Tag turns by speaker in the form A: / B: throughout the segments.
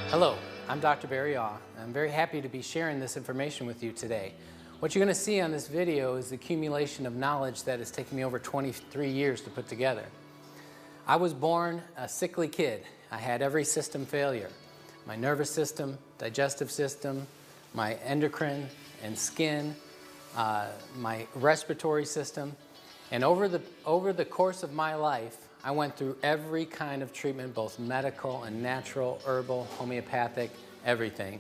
A: Hello, I'm Dr. Barry Aw. I'm very happy to be sharing this information with you today. What you're going to see on this video is the accumulation of knowledge that has taken me over 23 years to put together. I was born a sickly kid. I had every system failure. My nervous system, digestive system, my endocrine and skin, my respiratory system. And over the course of my life, I went through every kind of treatment, both medical and natural, herbal, homeopathic, everything.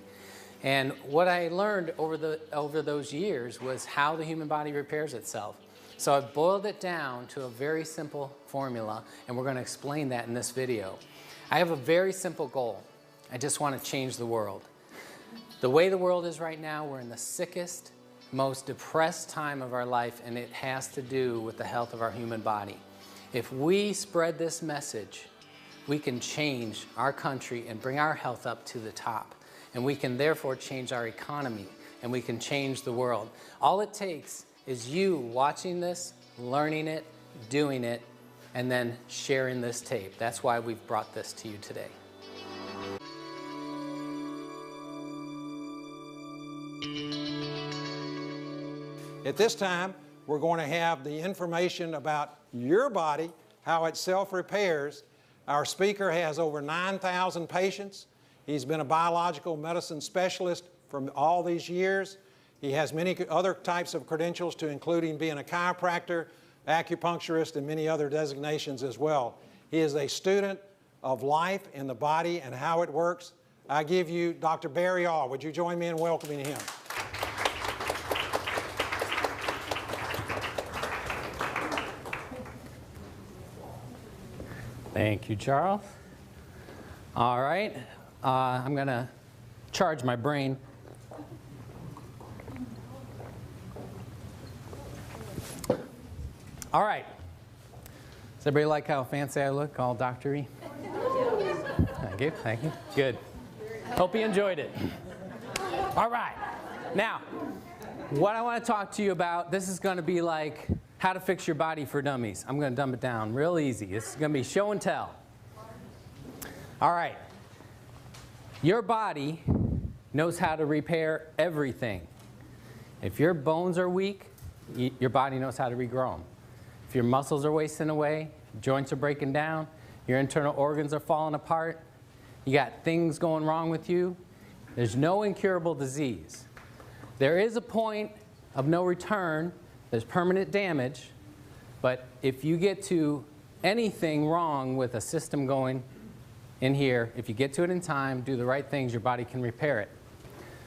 A: And what I learned over those years was how the human body repairs itself. So I've boiled it down to a very simple formula, and we're going to explain that in this video. I have a very simple goal. I just want to change the world. The way the world is right now, we're in the sickest, most depressed time of our life, and it has to do with the health of our human body. If we spread this message, we can change our country and bring our health up to the top. And we can therefore change our economy, and we can change the world. All it takes is you watching this, learning it, doing it, and then sharing this tape. That's why we've brought this to you today.
B: At this time, we're going to have the information about your body, how it self-repairs. Our speaker has over 9,000 patients. He's been a biological medicine specialist for all these years. He has many other types of credentials, to including being a chiropractor, acupuncturist, and many other designations as well. He is a student of life and the body and how it works. I give you Dr. Barry Aw. Would you join me in welcoming him?
A: Thank you, Charles. All right, I'm going to charge my brain. All right. Does everybody like how fancy I look, all doctor-y? Thank you, thank you. Good. Hope you enjoyed it. All right. Now, what I want to talk to you about, this is going to be like how to fix your body for dummies. I'm going to dumb it down real easy. This is going to be show and tell. All right. Your body knows how to repair everything. If your bones are weak, your body knows how to regrow them. If your muscles are wasting away, joints are breaking down, your internal organs are falling apart, you got things going wrong with you, there's no incurable disease. There is a point of no return. There's permanent damage, but if you get to anything wrong with a system going in here, if you get to it in time, do the right things, your body can repair it.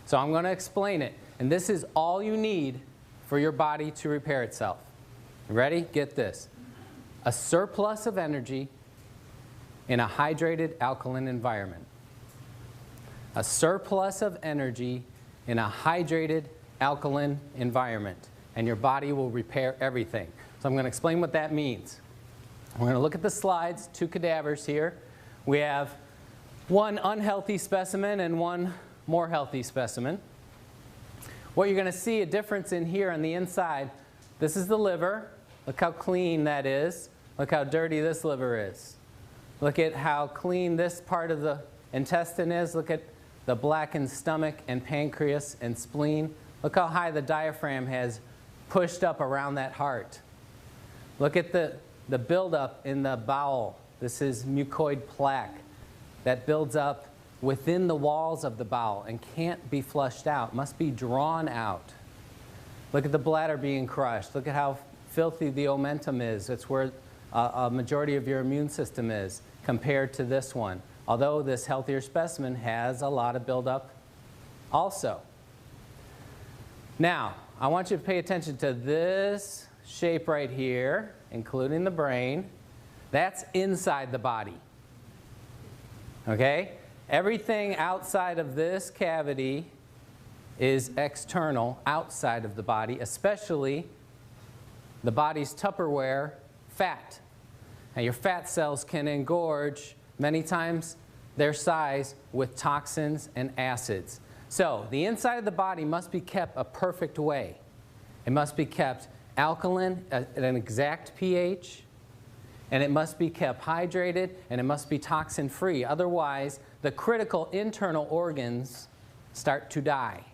A: So I'm going to explain it, and this is all you need for your body to repair itself. Ready? Get this. A surplus of energy in a hydrated alkaline environment. A surplus of energy in a hydrated alkaline environment. And your body will repair everything. So I'm going to explain what that means. We're going to look at the slides, two cadavers here. We have one unhealthy specimen and one more healthy specimen. What you're going to see a difference in here on the inside, this is the liver. Look how clean that is. Look how dirty this liver is. Look at how clean this part of the intestine is. Look at the blackened stomach and pancreas and spleen. Look how high the diaphragm has pushed up around that heart. Look at the buildup in the bowel. This is mucoid plaque that builds up within the walls of the bowel and can't be flushed out, must be drawn out. Look at the bladder being crushed. Look at how filthy the omentum is. That's where a majority of your immune system is compared to this one. Although this healthier specimen has a lot of buildup also. Now, I want you to pay attention to this shape right here, including the brain. That's inside the body. Okay? Everything outside of this cavity is external, outside of the body, especially the body's Tupperware, fat. Now, your fat cells can engorge many times their size with toxins and acids. So the inside of the body must be kept a perfect way. It must be kept alkaline at an exact pH, and it must be kept hydrated, and it must be toxin-free. Otherwise, the critical internal organs start to die.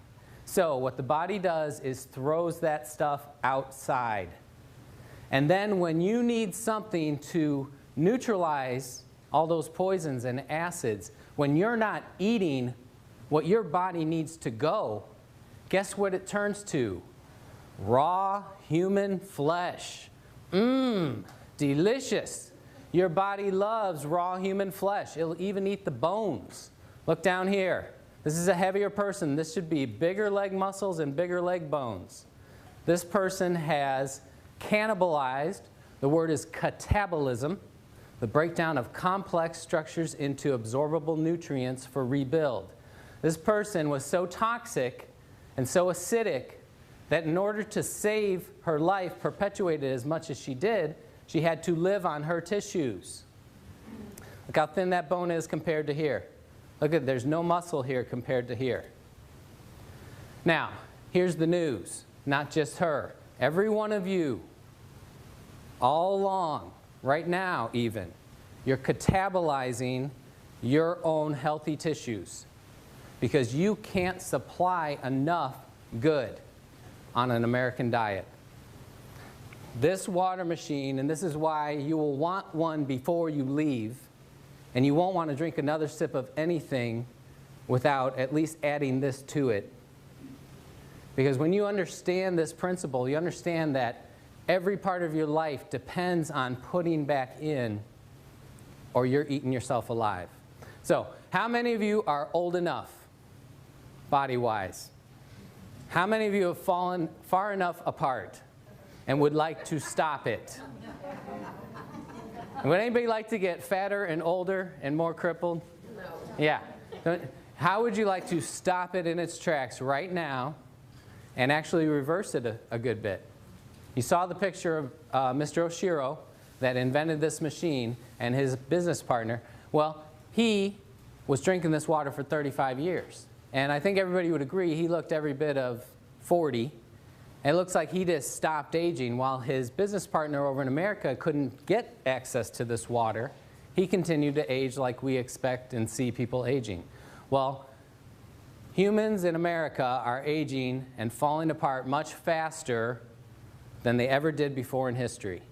A: So what the body does is throws that stuff outside. And then when you need something to neutralize all those poisons and acids, when you're not eating what your body needs to go, guess what it turns to? Raw human flesh. Mmm, delicious. Your body loves raw human flesh. It'll even eat the bones. Look down here. This is a heavier person. This should be bigger leg muscles and bigger leg bones. This person has cannibalized. The word is catabolism, the breakdown of complex structures into absorbable nutrients for rebuild. This person was so toxic and so acidic that in order to save her life, perpetuated as much as she did, she had to live on her tissues. Look how thin that bone is compared to here. Look at, there's no muscle here compared to here. Now, here's the news. Not just her. Every one of you, all along, right now even, you're catabolizing your own healthy tissues because you can't supply enough good on an American diet. This water machine, and this is why you will want one before you leave, and you won't want to drink another sip of anything without at least adding this to it. Because when you understand this principle, you understand that every part of your life depends on putting back in, or you're eating yourself alive. So, how many of you are old enough, body-wise? How many of you have fallen far enough apart and would like to stop it? Would anybody like to get fatter and older and more crippled? No. Yeah. How would you like to stop it in its tracks right now and actually reverse it a good bit? You saw the picture of Mr. Oshiro that invented this machine and his business partner. Well, he was drinking this water for 35 years. And I think everybody would agree he looked every bit of 40. And it looks like he just stopped aging while his business partner over in America couldn't get access to this water. He continued to age like we expect and see people aging. Well, humans in America are aging and falling apart much faster than they ever did before in history.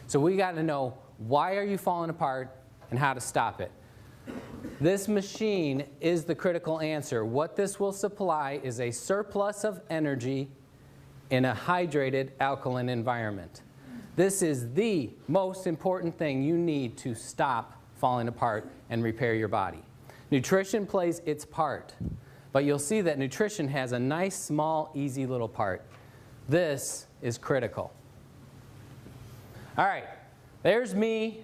A: So we got to know, why are you falling apart and how to stop it? This machine is the critical answer. What this will supply is a surplus of energy in a hydrated alkaline environment. This is the most important thing you need to stop falling apart and repair your body. Nutrition plays its part, but you'll see that nutrition has a nice, small, easy little part. This is critical. All right, there's me.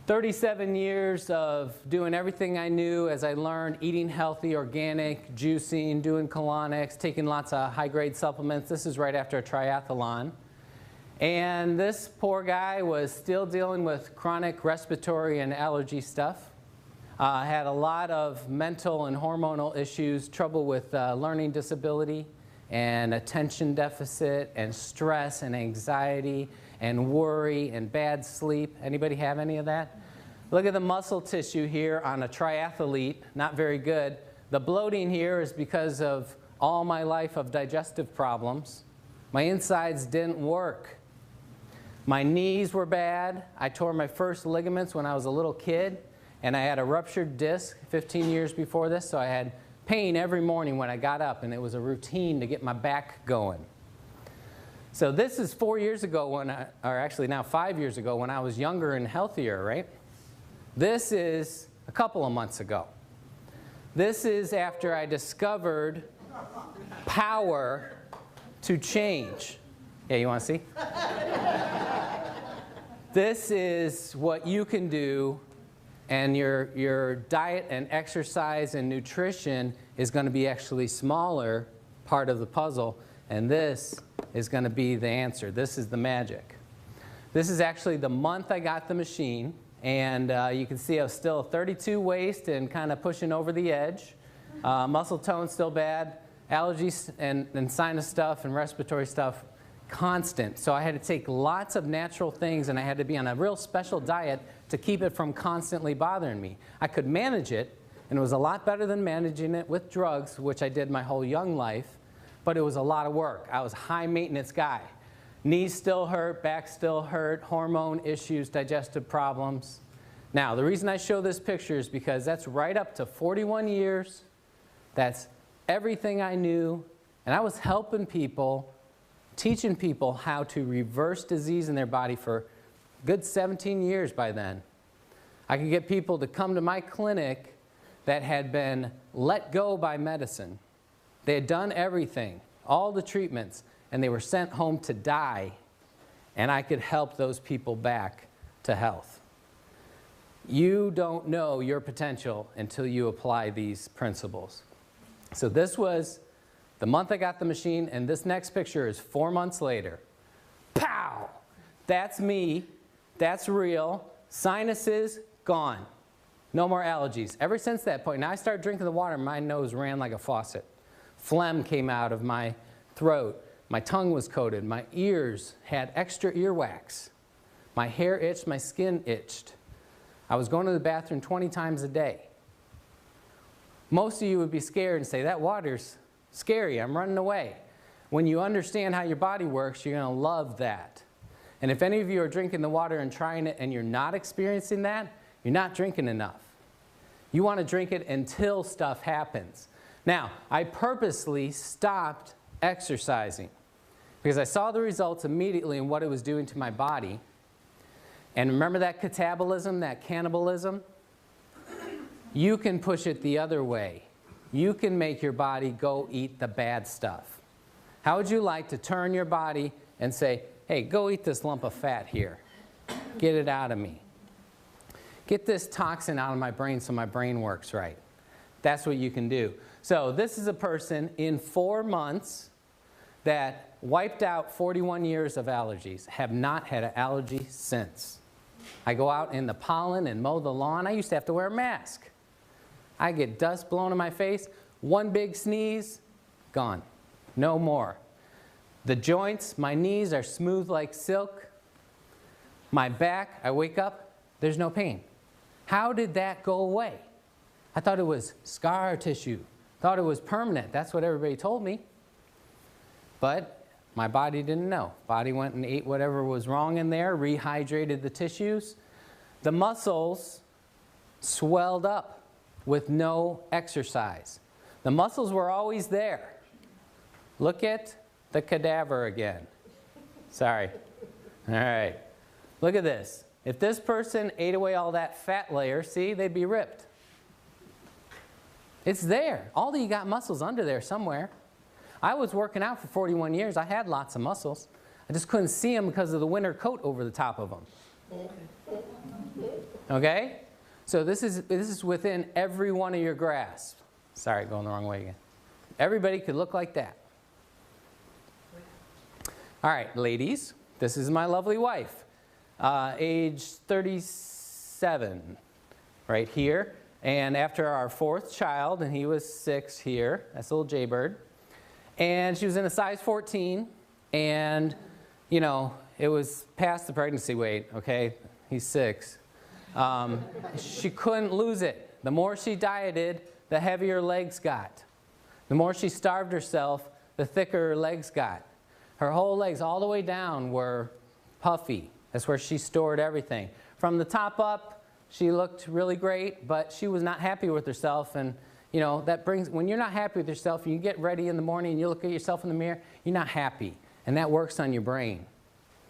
A: 37 years of doing everything I knew as I learned, eating healthy, organic, juicing, doing colonics, taking lots of high-grade supplements. This is right after a triathlon. And this poor guy was still dealing with chronic respiratory and allergy stuff. Had a lot of mental and hormonal issues, trouble with learning disability and attention deficit and stress and anxiety and worry and bad sleep. Anybody have any of that? Look at the muscle tissue here on a triathlete, not very good. The bloating here is because of all my life of digestive problems. My insides didn't work. My knees were bad. I tore my first ligaments when I was a little kid, and I had a ruptured disc 15 years before this, so I had pain every morning when I got up, and it was a routine to get my back going. So this is 4 years ago when or actually now 5 years ago when I was younger and healthier, right? This is a couple of months ago. This is after I discovered power to change. Yeah, you want to see? This is what you can do, and your diet and exercise and nutrition is going to be actually smaller part of the puzzle, and this is going to be the answer. This is the magic. This is actually the month I got the machine, and you can see I was still a 32 waist and kind of pushing over the edge. Muscle tone still bad. Allergies and sinus stuff and respiratory stuff constant. So I had to take lots of natural things, and I had to be on a real special diet to keep it from constantly bothering me. I could manage it, and it was a lot better than managing it with drugs, which I did my whole young life, but it was a lot of work. I was a high maintenance guy. Knees still hurt, back still hurt, hormone issues, digestive problems. Now, the reason I show this picture is because that's right up to 41 years. That's everything I knew, and I was helping people, teaching people how to reverse disease in their body for a good 17 years by then. I could get people to come to my clinic that had been let go by medicine. They had done everything, all the treatments, and they were sent home to die, and I could help those people back to health. You don't know your potential until you apply these principles. So this was the month I got the machine, and this next picture is 4 months later. Pow! That's me. That's real. Sinuses, gone. No more allergies. Ever since that point, now I started drinking the water, my nose ran like a faucet. Phlegm came out of my throat. My tongue was coated. My ears had extra earwax. My hair itched. My skin itched. I was going to the bathroom 20 times a day. Most of you would be scared and say, that water's scary. I'm running away. When you understand how your body works, you're going to love that. And if any of you are drinking the water and trying it and you're not experiencing that, you're not drinking enough. You want to drink it until stuff happens. Now, I purposely stopped exercising because I saw the results immediately in what it was doing to my body. And remember that catabolism, that cannibalism? You can push it the other way. You can make your body go eat the bad stuff. How would you like to turn your body and say, hey, go eat this lump of fat here. Get it out of me. Get this toxin out of my brain so my brain works right. That's what you can do. So this is a person in 4 months that wiped out 41 years of allergies, have not had an allergy since. I go out in the pollen and mow the lawn. I used to have to wear a mask. I get dust blown in my face. One big sneeze, gone. No more. The joints, my knees are smooth like silk. My back, I wake up, there's no pain. How did that go away? I thought it was scar tissue. Thought it was permanent. That's what everybody told me. But my body didn't know. Body went and ate whatever was wrong in there, rehydrated the tissues. The muscles swelled up with no exercise. The muscles were always there. Look at the cadaver again. Sorry. All right. Look at this. If this person ate away all that fat layer, see, they'd be ripped. It's there. All of you got muscles under there somewhere. I was working out for 41 years. I had lots of muscles. I just couldn't see them because of the winter coat over the top of them. Okay? So this is within every one of your grasp. Sorry, going the wrong way again. Everybody could look like that. All right, ladies, this is my lovely wife. Age 37, right here. And after our 4th child, and he was 6 here, that's little Jaybird. And she was in a size 14, and, you know, it was past the pregnancy weight, okay? He's 6. She couldn't lose it. The more she dieted, the heavier her legs got. The more she starved herself, the thicker her legs got. Her whole legs, all the way down, were puffy. That's where she stored everything. From the top up, she looked really great, but she was not happy with herself. And, you know, that brings, when you're not happy with yourself, you get ready in the morning and you look at yourself in the mirror, you're not happy. And that works on your brain.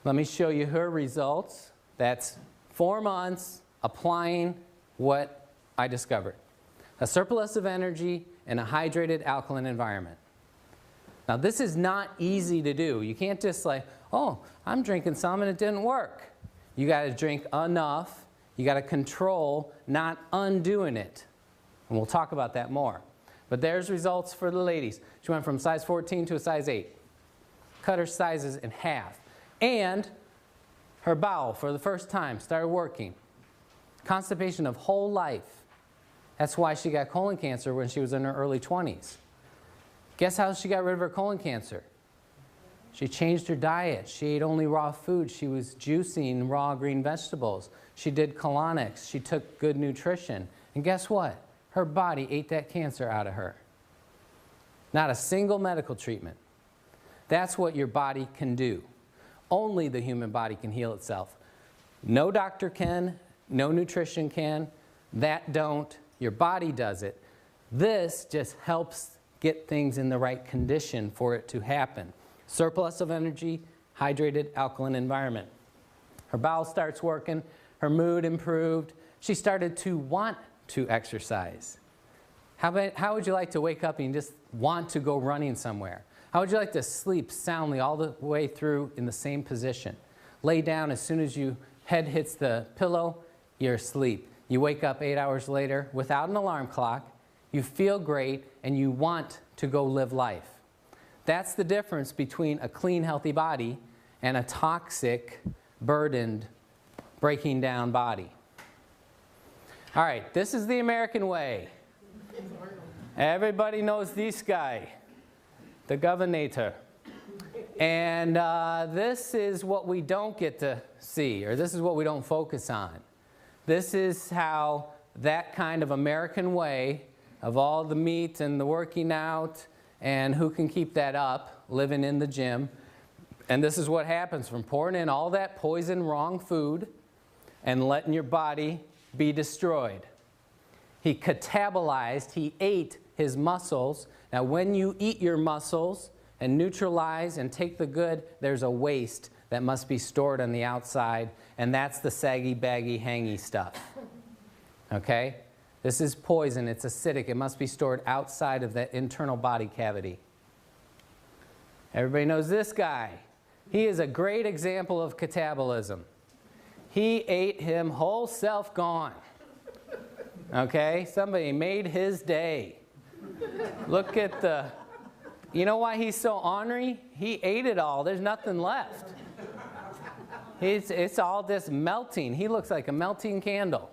A: Let me show you her results. That's 4 months applying what I discovered. A surplus of energy in a hydrated alkaline environment. Now, this is not easy to do. You can't just like, oh, I'm drinking some and it didn't work. You got to drink enough. You got to control, not undoing it. And we'll talk about that more. But there's results for the ladies. She went from size 14 to a size 8. Cut her sizes in half. And her bowel, for the first time, started working. Constipation of whole life. That's why she got colon cancer when she was in her early 20s. Guess how she got rid of her colon cancer? She changed her diet. She ate only raw food. She was juicing raw green vegetables. She did colonics. She took good nutrition. And guess what? Her body ate that cancer out of her. Not a single medical treatment. That's what your body can do. Only the human body can heal itself. No doctor can, no nutrition can, that don't, your body does it. This just helps get things in the right condition for it to happen. Surplus of energy, hydrated, alkaline environment. Her bowel starts working, her mood improved, she started to want to exercise. How would you like to wake up and just want to go running somewhere? How would you like to sleep soundly all the way through in the same position? Lay down as soon as your head hits the pillow, you're asleep. You wake up 8 hours later without an alarm clock, you feel great, and you want to go live life. That's the difference between a clean, healthy body and a toxic, burdened, breaking down body. All right, this is the American way. Everybody knows this guy, the governor. And this is what we don't get to see, or this is what we don't focus on. This is how that kind of American way of all the meat and the working out and who can keep that up, living in the gym. And this is what happens from pouring in all that poison, wrong food and letting your body be destroyed. He catabolized, he ate his muscles. Now when you eat your muscles and neutralize and take the good, there's a waste that must be stored on the outside, and that's the saggy, baggy, hangy stuff. Okay? This is poison, it's acidic, it must be stored outside of that internal body cavity. Everybody knows this guy. He is a great example of catabolism. He ate him whole self gone. Okay? Somebody made his day. Look at the... You know why he's so ornery? He ate it all. There's nothing left. It's all just melting. He looks like a melting candle.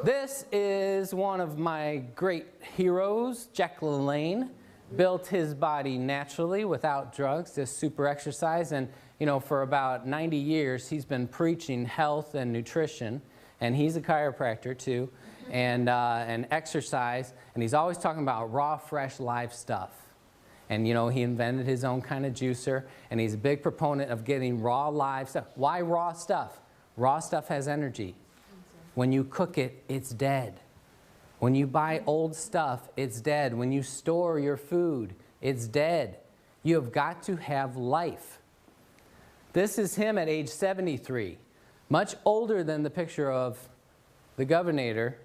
A: This is one of my great heroes, Jack LaLanne. Built his body naturally without drugs, just super exercise. And you know, for about 90 years, he's been preaching health and nutrition. And he's a chiropractor too, and exercise. And he's always talking about raw, fresh, live stuff. And you know, he invented his own kind of juicer. And he's a big proponent of getting raw, live stuff. Why raw stuff? Raw stuff has energy. When you cook it, it's dead. When you buy old stuff, it's dead. When you store your food, it's dead. You have got to have life. This is him at age 73. Much older than the picture of the governor.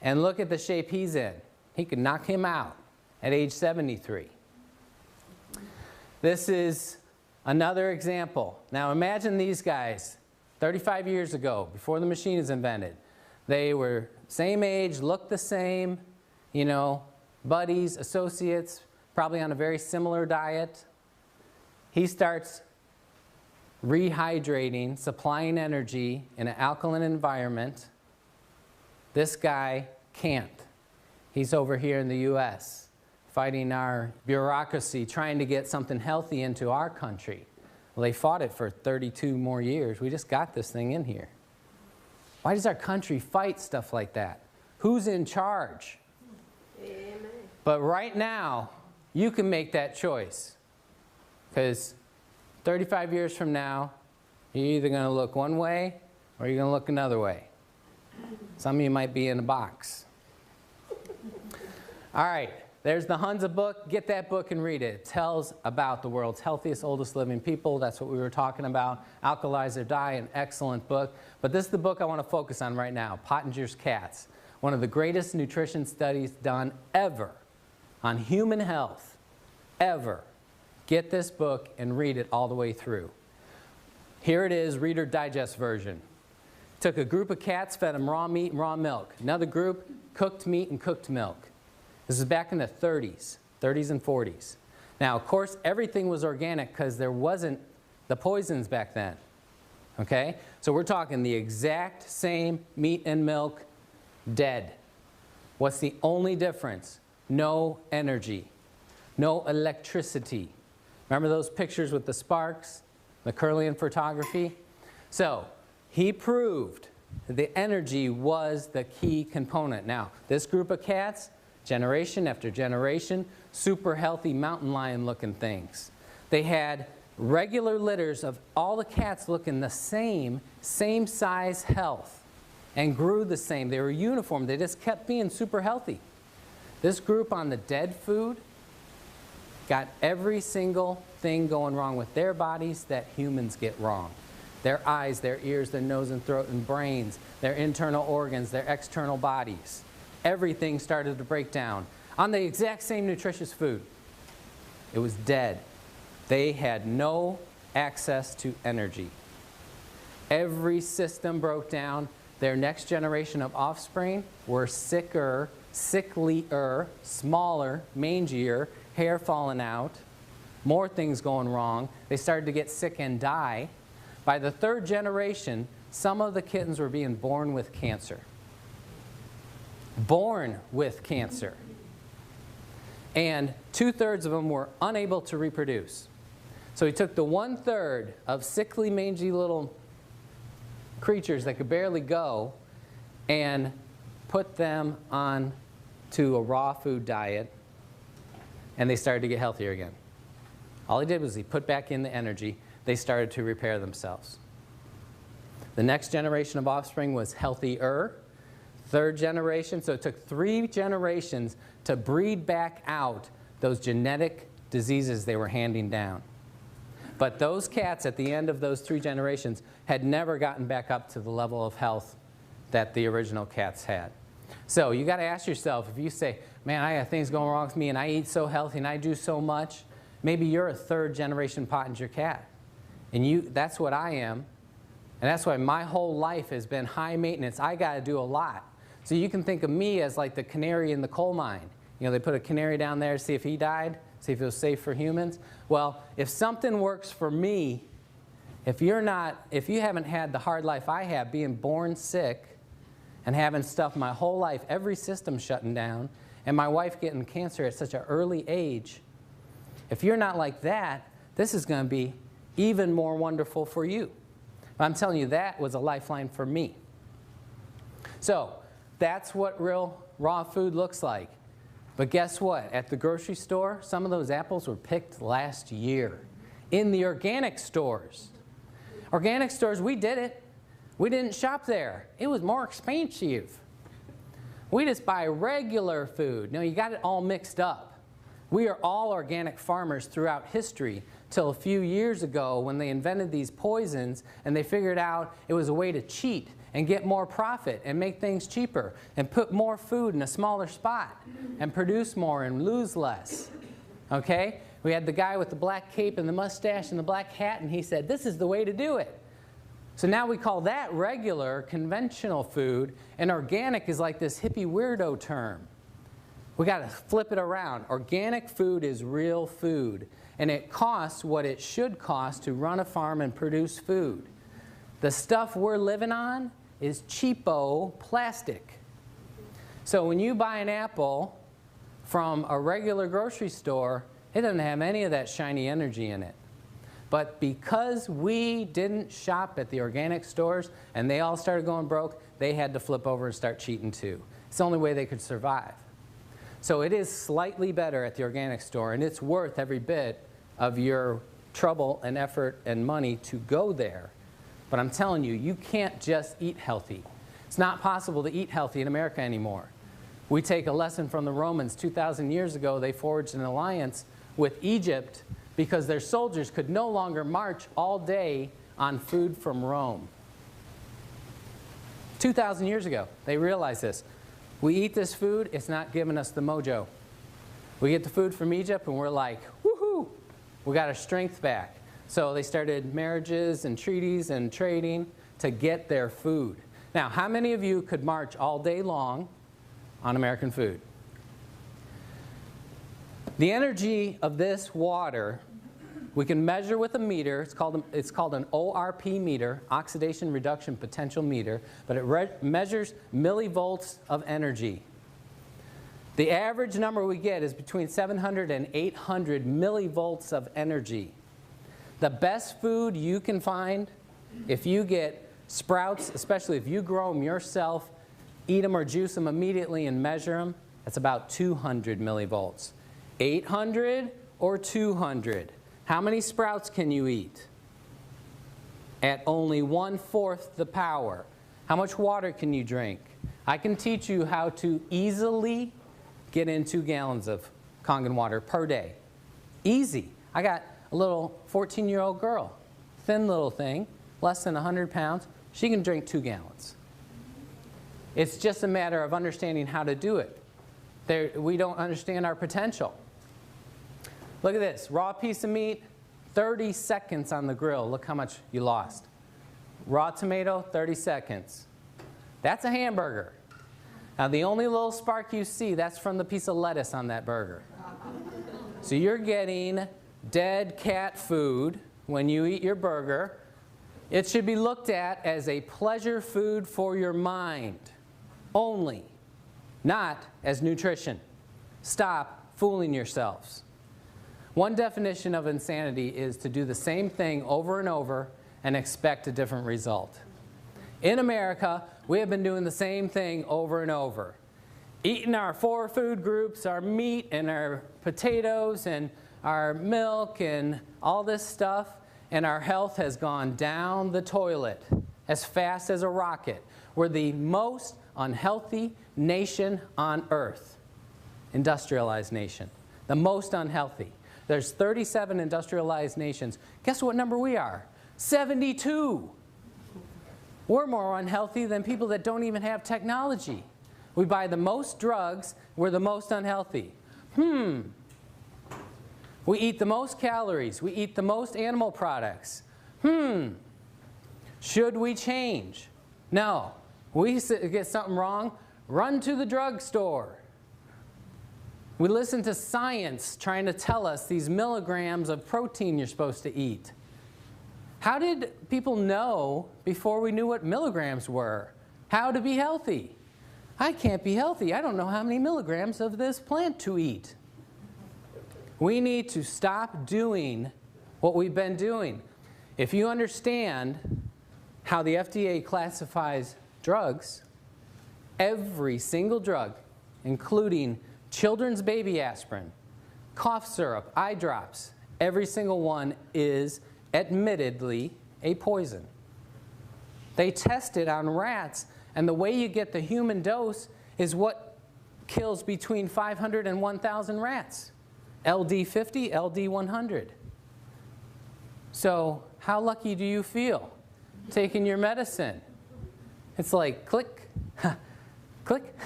A: And look at the shape he's in. He could knock him out at age 73. This is another example. Now imagine these guys 35 years ago, before the machine is invented. They were same age, looked the same, you know, buddies, associates, probably on a very similar diet. He starts rehydrating, supplying energy in an alkaline environment. This guy can't. He's over here in the US fighting our bureaucracy, trying to get something healthy into our country. Well, they fought it for 32 more years. We just got this thing in here. Why does our country fight stuff like that? Who's in charge? Amen. But right now, you can make that choice. Because 35 years from now, you're either going to look one way or you're going to look another way. Some of you might be in a box. All right, there's the Hunza book. Get that book and read it. It tells about the world's healthiest, oldest living people. That's what we were talking about. Alkalize or Die, an excellent book. But this is the book I want to focus on right now, Pottinger's Cats. One of the greatest nutrition studies done ever on human health, ever. Get this book and read it all the way through. Here it is, Reader Digest version. Took a group of cats, fed them raw meat and raw milk. Another group, cooked meat and cooked milk. This is back in the 30s and 40s. Now, of course, everything was organic because there wasn't the poisons back then. Okay? So we're talking the exact same meat and milk, dead. What's the only difference? No energy, no electricity, Remember those pictures with the sparks, the Curlian photography? So he proved that the energy was the key component. Now, this group of cats, generation after generation, super healthy mountain lion looking things. They had regular litters of all the cats looking the same size health, and grew the same. They were uniform. They just kept being super healthy. This group on the dead food got every single thing going wrong with their bodies that humans get wrong. Their eyes, their ears, their nose and throat and brains, their internal organs, their external bodies. Everything started to break down on the exact same nutritious food. It was dead. They had no access to energy. Every system broke down. Their next generation of offspring were sicker, sicklier, smaller, mangier, hair falling out, more things going wrong. They started to get sick and die. By the third generation, some of the kittens were being born with cancer. Born with cancer. And 2/3 of them were unable to reproduce. So he took the 1/3 of sickly, mangy little creatures that could barely go and put them on to a raw food diet, and they started to get healthier again. All he did was he put back in the energy. They started to repair themselves. The next generation of offspring was healthier. Third generation, so it took 3 generations to breed back out those genetic diseases they were handing down. But those cats at the end of those 3 generations had never gotten back up to the level of health that the original cats had. So you got to ask yourself, if you say, man, I got things going wrong with me and I eat so healthy and I do so much, maybe you're a 3rd generation Pottinger cat. And that's what I am. And that's why my whole life has been high maintenance. I got to do a lot. So you can think of me as like the canary in the coal mine. You know, they put a canary down there to see if he died, see if it was safe for humans. Well, if something works for me, if you haven't had the hard life I have, being born sick and having stuff my whole life, every system shutting down, and my wife getting cancer at such an early age, if you're not like that, this is going to be even more wonderful for you. But I'm telling you, that was a lifeline for me. So that's what real raw food looks like. But guess what? At the grocery store, some of those apples were picked last year. In the organic stores. Organic stores, we did it. We didn't shop there. It was more expensive. We just buy regular food. Now, you got it all mixed up. We are all organic farmers throughout history till a few years ago when they invented these poisons and they figured out it was a way to cheat and get more profit and make things cheaper and put more food in a smaller spot and produce more and lose less. Okay? We had the guy with the black cape and the mustache and the black hat, and he said, this is the way to do it. So now we call that regular, conventional food, and organic is like this hippie weirdo term. We got to flip it around. Organic food is real food, and it costs what it should cost to run a farm and produce food. The stuff we're living on is cheapo plastic. So when you buy an apple from a regular grocery store, it doesn't have any of that shiny energy in it. But because we didn't shop at the organic stores and they all started going broke, they had to flip over and start cheating too. It's the only way they could survive. So it is slightly better at the organic store, and it's worth every bit of your trouble and effort and money to go there. But I'm telling you, you can't just eat healthy. It's not possible to eat healthy in America anymore. We take a lesson from the Romans. 2,000 years ago, they forged an alliance with Egypt because their soldiers could no longer march all day on food from Rome. 2,000 years ago, they realized this. We eat this food, it's not giving us the mojo. We get the food from Egypt and we're like, woohoo, we got our strength back. So they started marriages and treaties and trading to get their food. Now, how many of you could march all day long on American food? The energy of this water, we can measure with a meter. It's called an ORP meter, oxidation reduction potential meter, but it measures millivolts of energy. The average number we get is between 700 and 800 millivolts of energy. The best food you can find, if you get sprouts, especially if you grow them yourself, eat them or juice them immediately and measure them, that's about 200 millivolts. 800 or 200. How many sprouts can you eat? At only 1/4 the power. How much water can you drink? I can teach you how to easily get in 2 gallons of Kangen water per day. Easy. I got a little 14-year-old girl, thin little thing, less than 100 pounds. She can drink 2 gallons. It's just a matter of understanding how to do it. We don't understand our potential. Look at this. Raw piece of meat, 30 seconds on the grill. Look how much you lost. Raw tomato, 30 seconds. That's a hamburger. Now, the only little spark you see, that's from the piece of lettuce on that burger. So you're getting dead cat food when you eat your burger. It should be looked at as a pleasure food for your mind only, not as nutrition. Stop fooling yourselves. One definition of insanity is to do the same thing over and over and expect a different result. In America, we have been doing the same thing over and over. Eating our 4 food groups, our meat and our potatoes and our milk and all this stuff, and our health has gone down the toilet as fast as a rocket. We're the most unhealthy nation on earth. Industrialized nation. The most unhealthy. There's 37 industrialized nations. Guess what number we are? 72. We're more unhealthy than people that don't even have technology. We buy the most drugs. We're the most unhealthy. We eat the most calories. We eat the most animal products. Should we change? No. We get something wrong, run to the drugstore. We listen to science trying to tell us these milligrams of protein you're supposed to eat. How did people know before we knew what milligrams were? How to be healthy? I can't be healthy. I don't know how many milligrams of this plant to eat. We need to stop doing what we've been doing. If you understand how the FDA classifies drugs, every single drug, including children's baby aspirin, cough syrup, eye drops, every single one is admittedly a poison. They test it on rats, and the way you get the human dose is what kills between 500 and 1,000 rats. LD50, LD100. So how lucky do you feel taking your medicine? It's like click, click.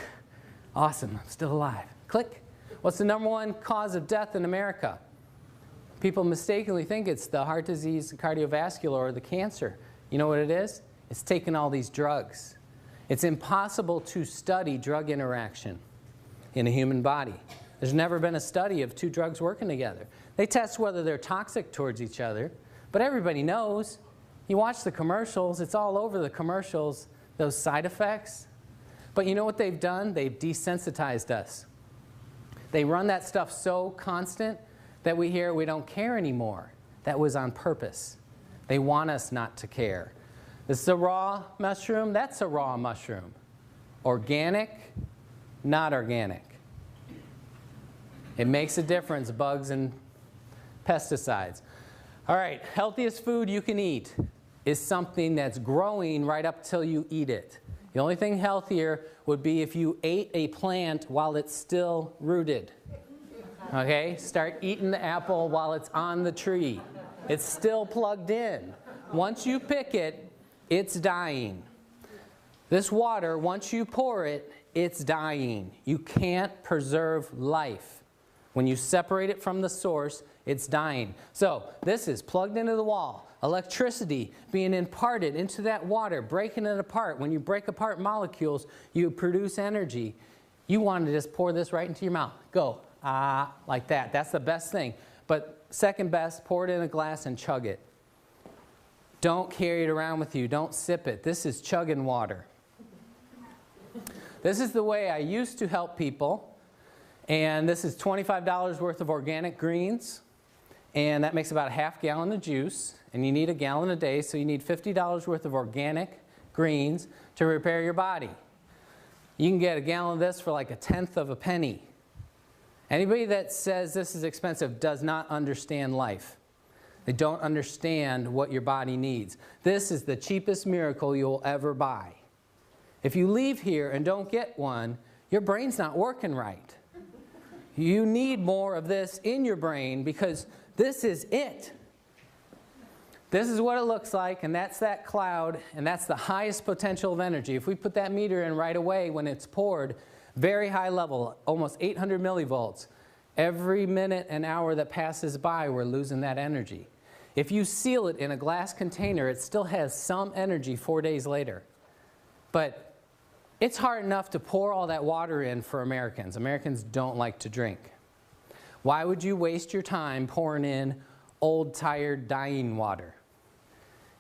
A: Awesome, I'm still alive. Click. What's the #1 cause of death in America? People mistakenly think it's the heart disease, cardiovascular, or the cancer. You know what it is? It's taking all these drugs. It's impossible to study drug interaction in a human body. There's never been a study of 2 drugs working together. They test whether they're toxic towards each other, but everybody knows. You watch the commercials, it's all over the commercials, those side effects. But you know what they've done? They've desensitized us. They run that stuff so constant that we hear we don't care anymore. That was on purpose. They want us not to care. This is a raw mushroom. That's a raw mushroom. Organic, not organic. It makes a difference, bugs and pesticides. All right, healthiest food you can eat is something that's growing right up till you eat it. The only thing healthier would be if you ate a plant while it's still rooted. Okay? Start eating the apple while it's on the tree. It's still plugged in. Once you pick it, it's dying. This water, once you pour it, it's dying. You can't preserve life. When you separate it from the source, it's dying. So this is plugged into the wall. Electricity being imparted into that water, breaking it apart. When you break apart molecules, you produce energy. You want to just pour this right into your mouth. Go, like that. That's the best thing. But second best, pour it in a glass and chug it. Don't carry it around with you. Don't sip it. This is chugging water. This is the way I used to help people. And this is $25 worth of organic greens. And that makes about a half gallon of juice. And you need a gallon a day, so you need $50 worth of organic greens to repair your body. You can get a gallon of this for like a tenth of a penny. Anybody that says this is expensive does not understand life. They don't understand what your body needs. This is the cheapest miracle you'll ever buy. If you leave here and don't get one, your brain's not working right. You need more of this in your brain because this is it. This is what it looks like, and that's that cloud, and that's the highest potential of energy. If we put that meter in right away when it's poured, very high level, almost 800 millivolts. Every minute and hour that passes by, we're losing that energy. If you seal it in a glass container, it still has some energy 4 days later. But it's hard enough to pour all that water in for Americans. Americans don't like to drink. Why would you waste your time pouring in old, tired, dying water?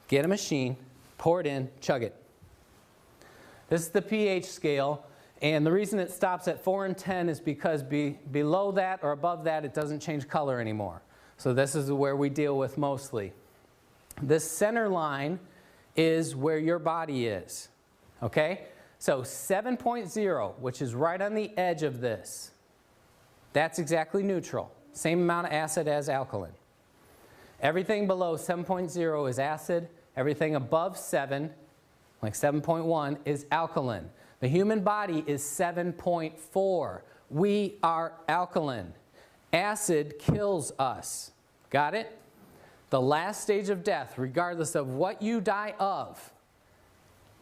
A: Get a machine, pour it in, chug it. This is the pH scale, and the reason it stops at 4 and 10 is because below that or above that, it doesn't change color anymore. So this is where we deal with mostly. This center line is where your body is, okay? So 7.0, which is right on the edge of this, that's exactly neutral. Same amount of acid as alkaline. Everything below 7.0 is acid. Everything above 7, like 7.1, is alkaline. The human body is 7.4. We are alkaline. Acid kills us. Got it? The last stage of death, regardless of what you die of,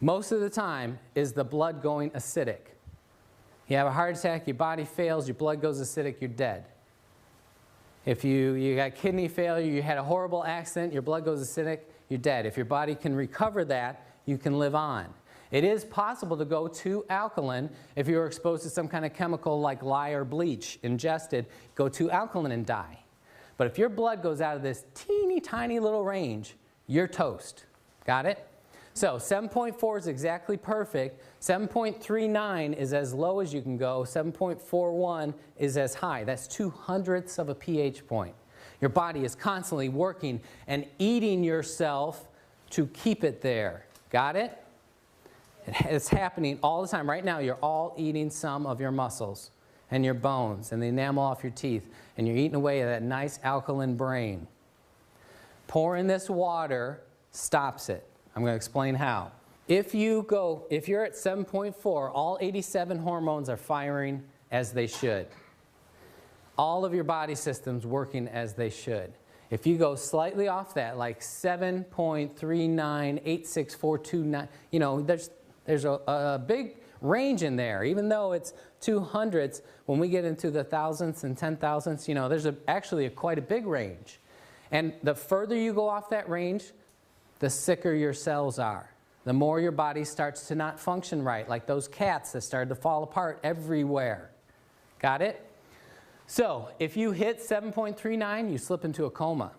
A: most of the time is the blood going acidic. You have a heart attack, your body fails, your blood goes acidic, you're dead. If you got kidney failure, you had a horrible accident, your blood goes acidic, you're dead. If your body can recover that, you can live on. It is possible to go to alkaline if you're exposed to some kind of chemical like lye or bleach ingested, go to alkaline and die. But if your blood goes out of this teeny tiny little range, you're toast. Got it? So 7.4 is exactly perfect. 7.39 is as low as you can go. 7.41 is as high. That's 2/100ths of a pH point. Your body is constantly working and eating yourself to keep it there. Got it? It's happening all the time. Right now, you're all eating some of your muscles and your bones and the enamel off your teeth, and you're eating away at that nice alkaline brain. Pouring this water stops it. I'm going to explain how. If you're at 7.4, all 87 hormones are firing as they should. All of your body systems working as they should. If you go slightly off that, like 7.39, 86429, you know, there's a big range in there. Even though it's 2/100ths, when we get into the thousandths and 10,000ths, you know, there's actually quite a big range. And the further you go off that range, the sicker your cells are. The more your body starts to not function right, like those cats that started to fall apart everywhere. Got it? So if you hit 7.39, you slip into a coma.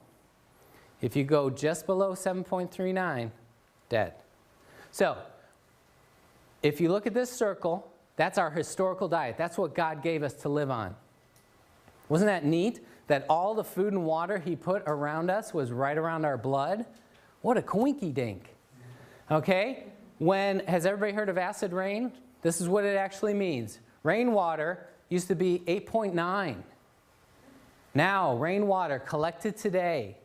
A: If you go just below 7.39, dead. So if you look at this circle, that's our historical diet. That's what God gave us to live on. Wasn't that neat? That all the food and water He put around us was right around our blood? What a coinky-dink. Okay? Has everybody heard of acid rain? This is what it actually means. Rainwater used to be 8.9. Now, rainwater collected today,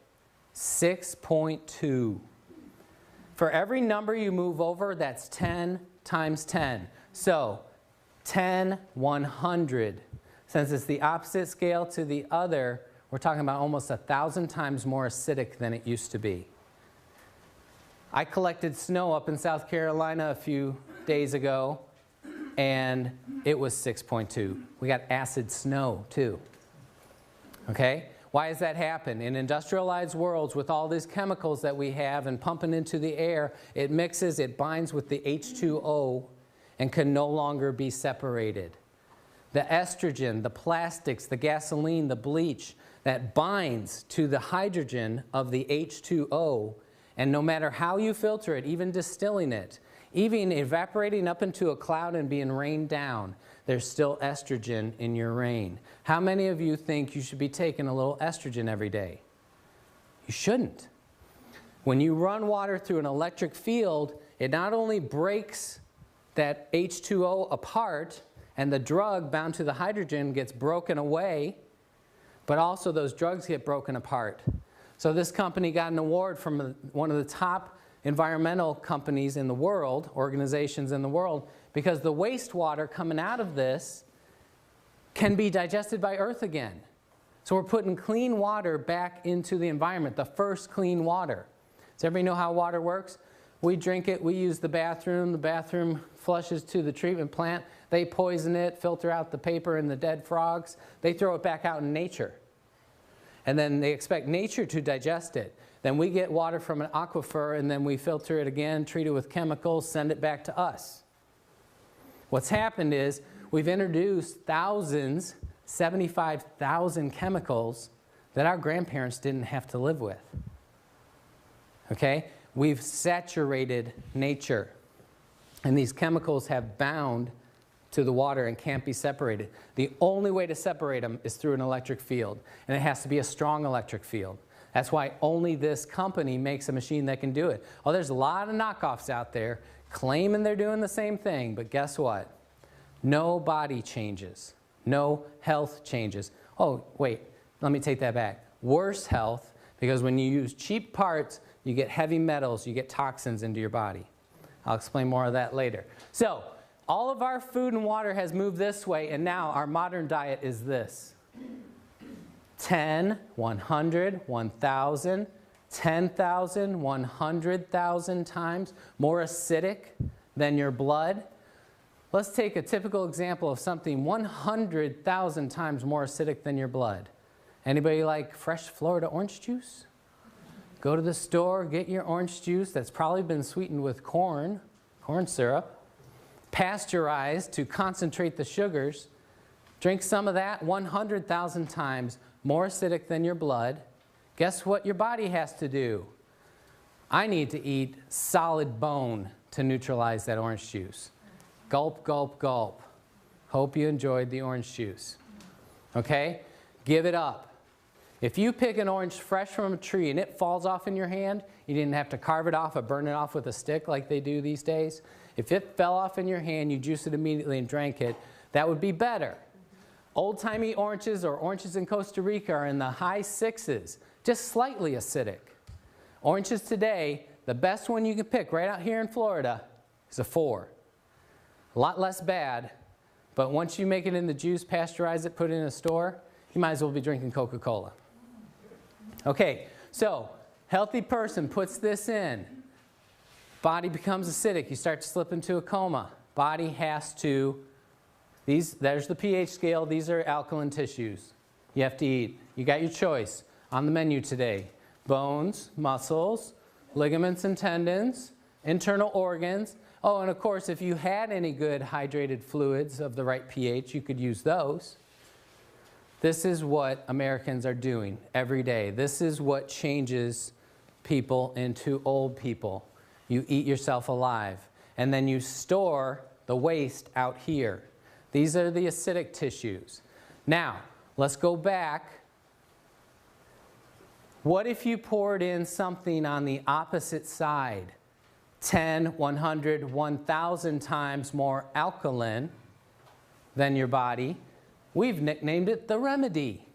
A: 6.2. For every number you move over, that's 10 times 10. So, 10, 100. Since it's the opposite scale to the other, we're talking about almost 1,000 times more acidic than it used to be. I collected snow up in South Carolina a few days ago, and it was 6.2. We got acid snow, too. Okay? Why does that happen? In industrialized worlds, with all these chemicals that we have and pumping into the air, it mixes, it binds with the H2O, and can no longer be separated. The estrogen, the plastics, the gasoline, the bleach, that binds to the hydrogen of the H2O And no matter how you filter it, even distilling it, even evaporating up into a cloud and being rained down, there's still estrogen in your rain. How many of you think you should be taking a little estrogen every day? You shouldn't. When you run water through an electric field, it not only breaks that H2O apart and the drug bound to the hydrogen gets broken away, but also those drugs get broken apart. So this company got an award from one of the top environmental companies in the world, organizations in the world, because the wastewater coming out of this can be digested by Earth again. So we're putting clean water back into the environment, the first clean water. Does everybody know how water works? We drink it, we use the bathroom flushes to the treatment plant, they poison it, filter out the paper and the dead frogs, they throw it back out in nature. And then they expect nature to digest it. Then we get water from an aquifer and then we filter it again, treat it with chemicals, send it back to us. What's happened is we've introduced thousands, 75,000 chemicals that our grandparents didn't have to live with. Okay? We've saturated nature. And these chemicals have bound to the water and can't be separated. The only way to separate them is through an electric field. And it has to be a strong electric field. That's why only this company makes a machine that can do it. Oh, there's a lot of knockoffs out there claiming they're doing the same thing, but guess what? No body changes. No health changes. Oh, wait, let me take that back. Worse health, because when you use cheap parts, you get heavy metals, you get toxins into your body. I'll explain more of that later. So, all of our food and water has moved this way, and now our modern diet is this. 10, 100, 1,000, 10,000, 100,000 times more acidic than your blood. Let's take a typical example of something 100,000 times more acidic than your blood. Anybody like fresh Florida orange juice? Go to the store, get your orange juice that's probably been sweetened with corn syrup, pasteurized to concentrate the sugars. Drink some of that, 100,000 times more acidic than your blood. Guess what your body has to do? I need to eat solid bone to neutralize that orange juice. Gulp, gulp, gulp. Hope you enjoyed the orange juice. Okay? Give it up. If you pick an orange fresh from a tree and it falls off in your hand, you didn't have to carve it off or burn it off with a stick like they do these days. If it fell off in your hand, you juice it immediately and drank it, that would be better. Old-timey oranges or oranges in Costa Rica are in the high 6s, just slightly acidic. Oranges today, the best one you can pick right out here in Florida is a 4. A lot less bad, but once you make it in the juice, pasteurize it, put it in a store, you might as well be drinking Coca-Cola. Okay, so healthy person puts this in. Body becomes acidic. You start to slip into a coma. Body has to, there's the pH scale. These are alkaline tissues you have to eat. You got your choice on the menu today. Bones, muscles, ligaments and tendons, internal organs. Oh, and of course, if you had any good hydrated fluids of the right pH, you could use those. This is what Americans are doing every day. This is what changes people into old people. You eat yourself alive, and then you store the waste out here. These are the acidic tissues. Now, let's go back. What if you poured in something on the opposite side? 10, 100, 1,000 times more alkaline than your body. We've nicknamed it the remedy.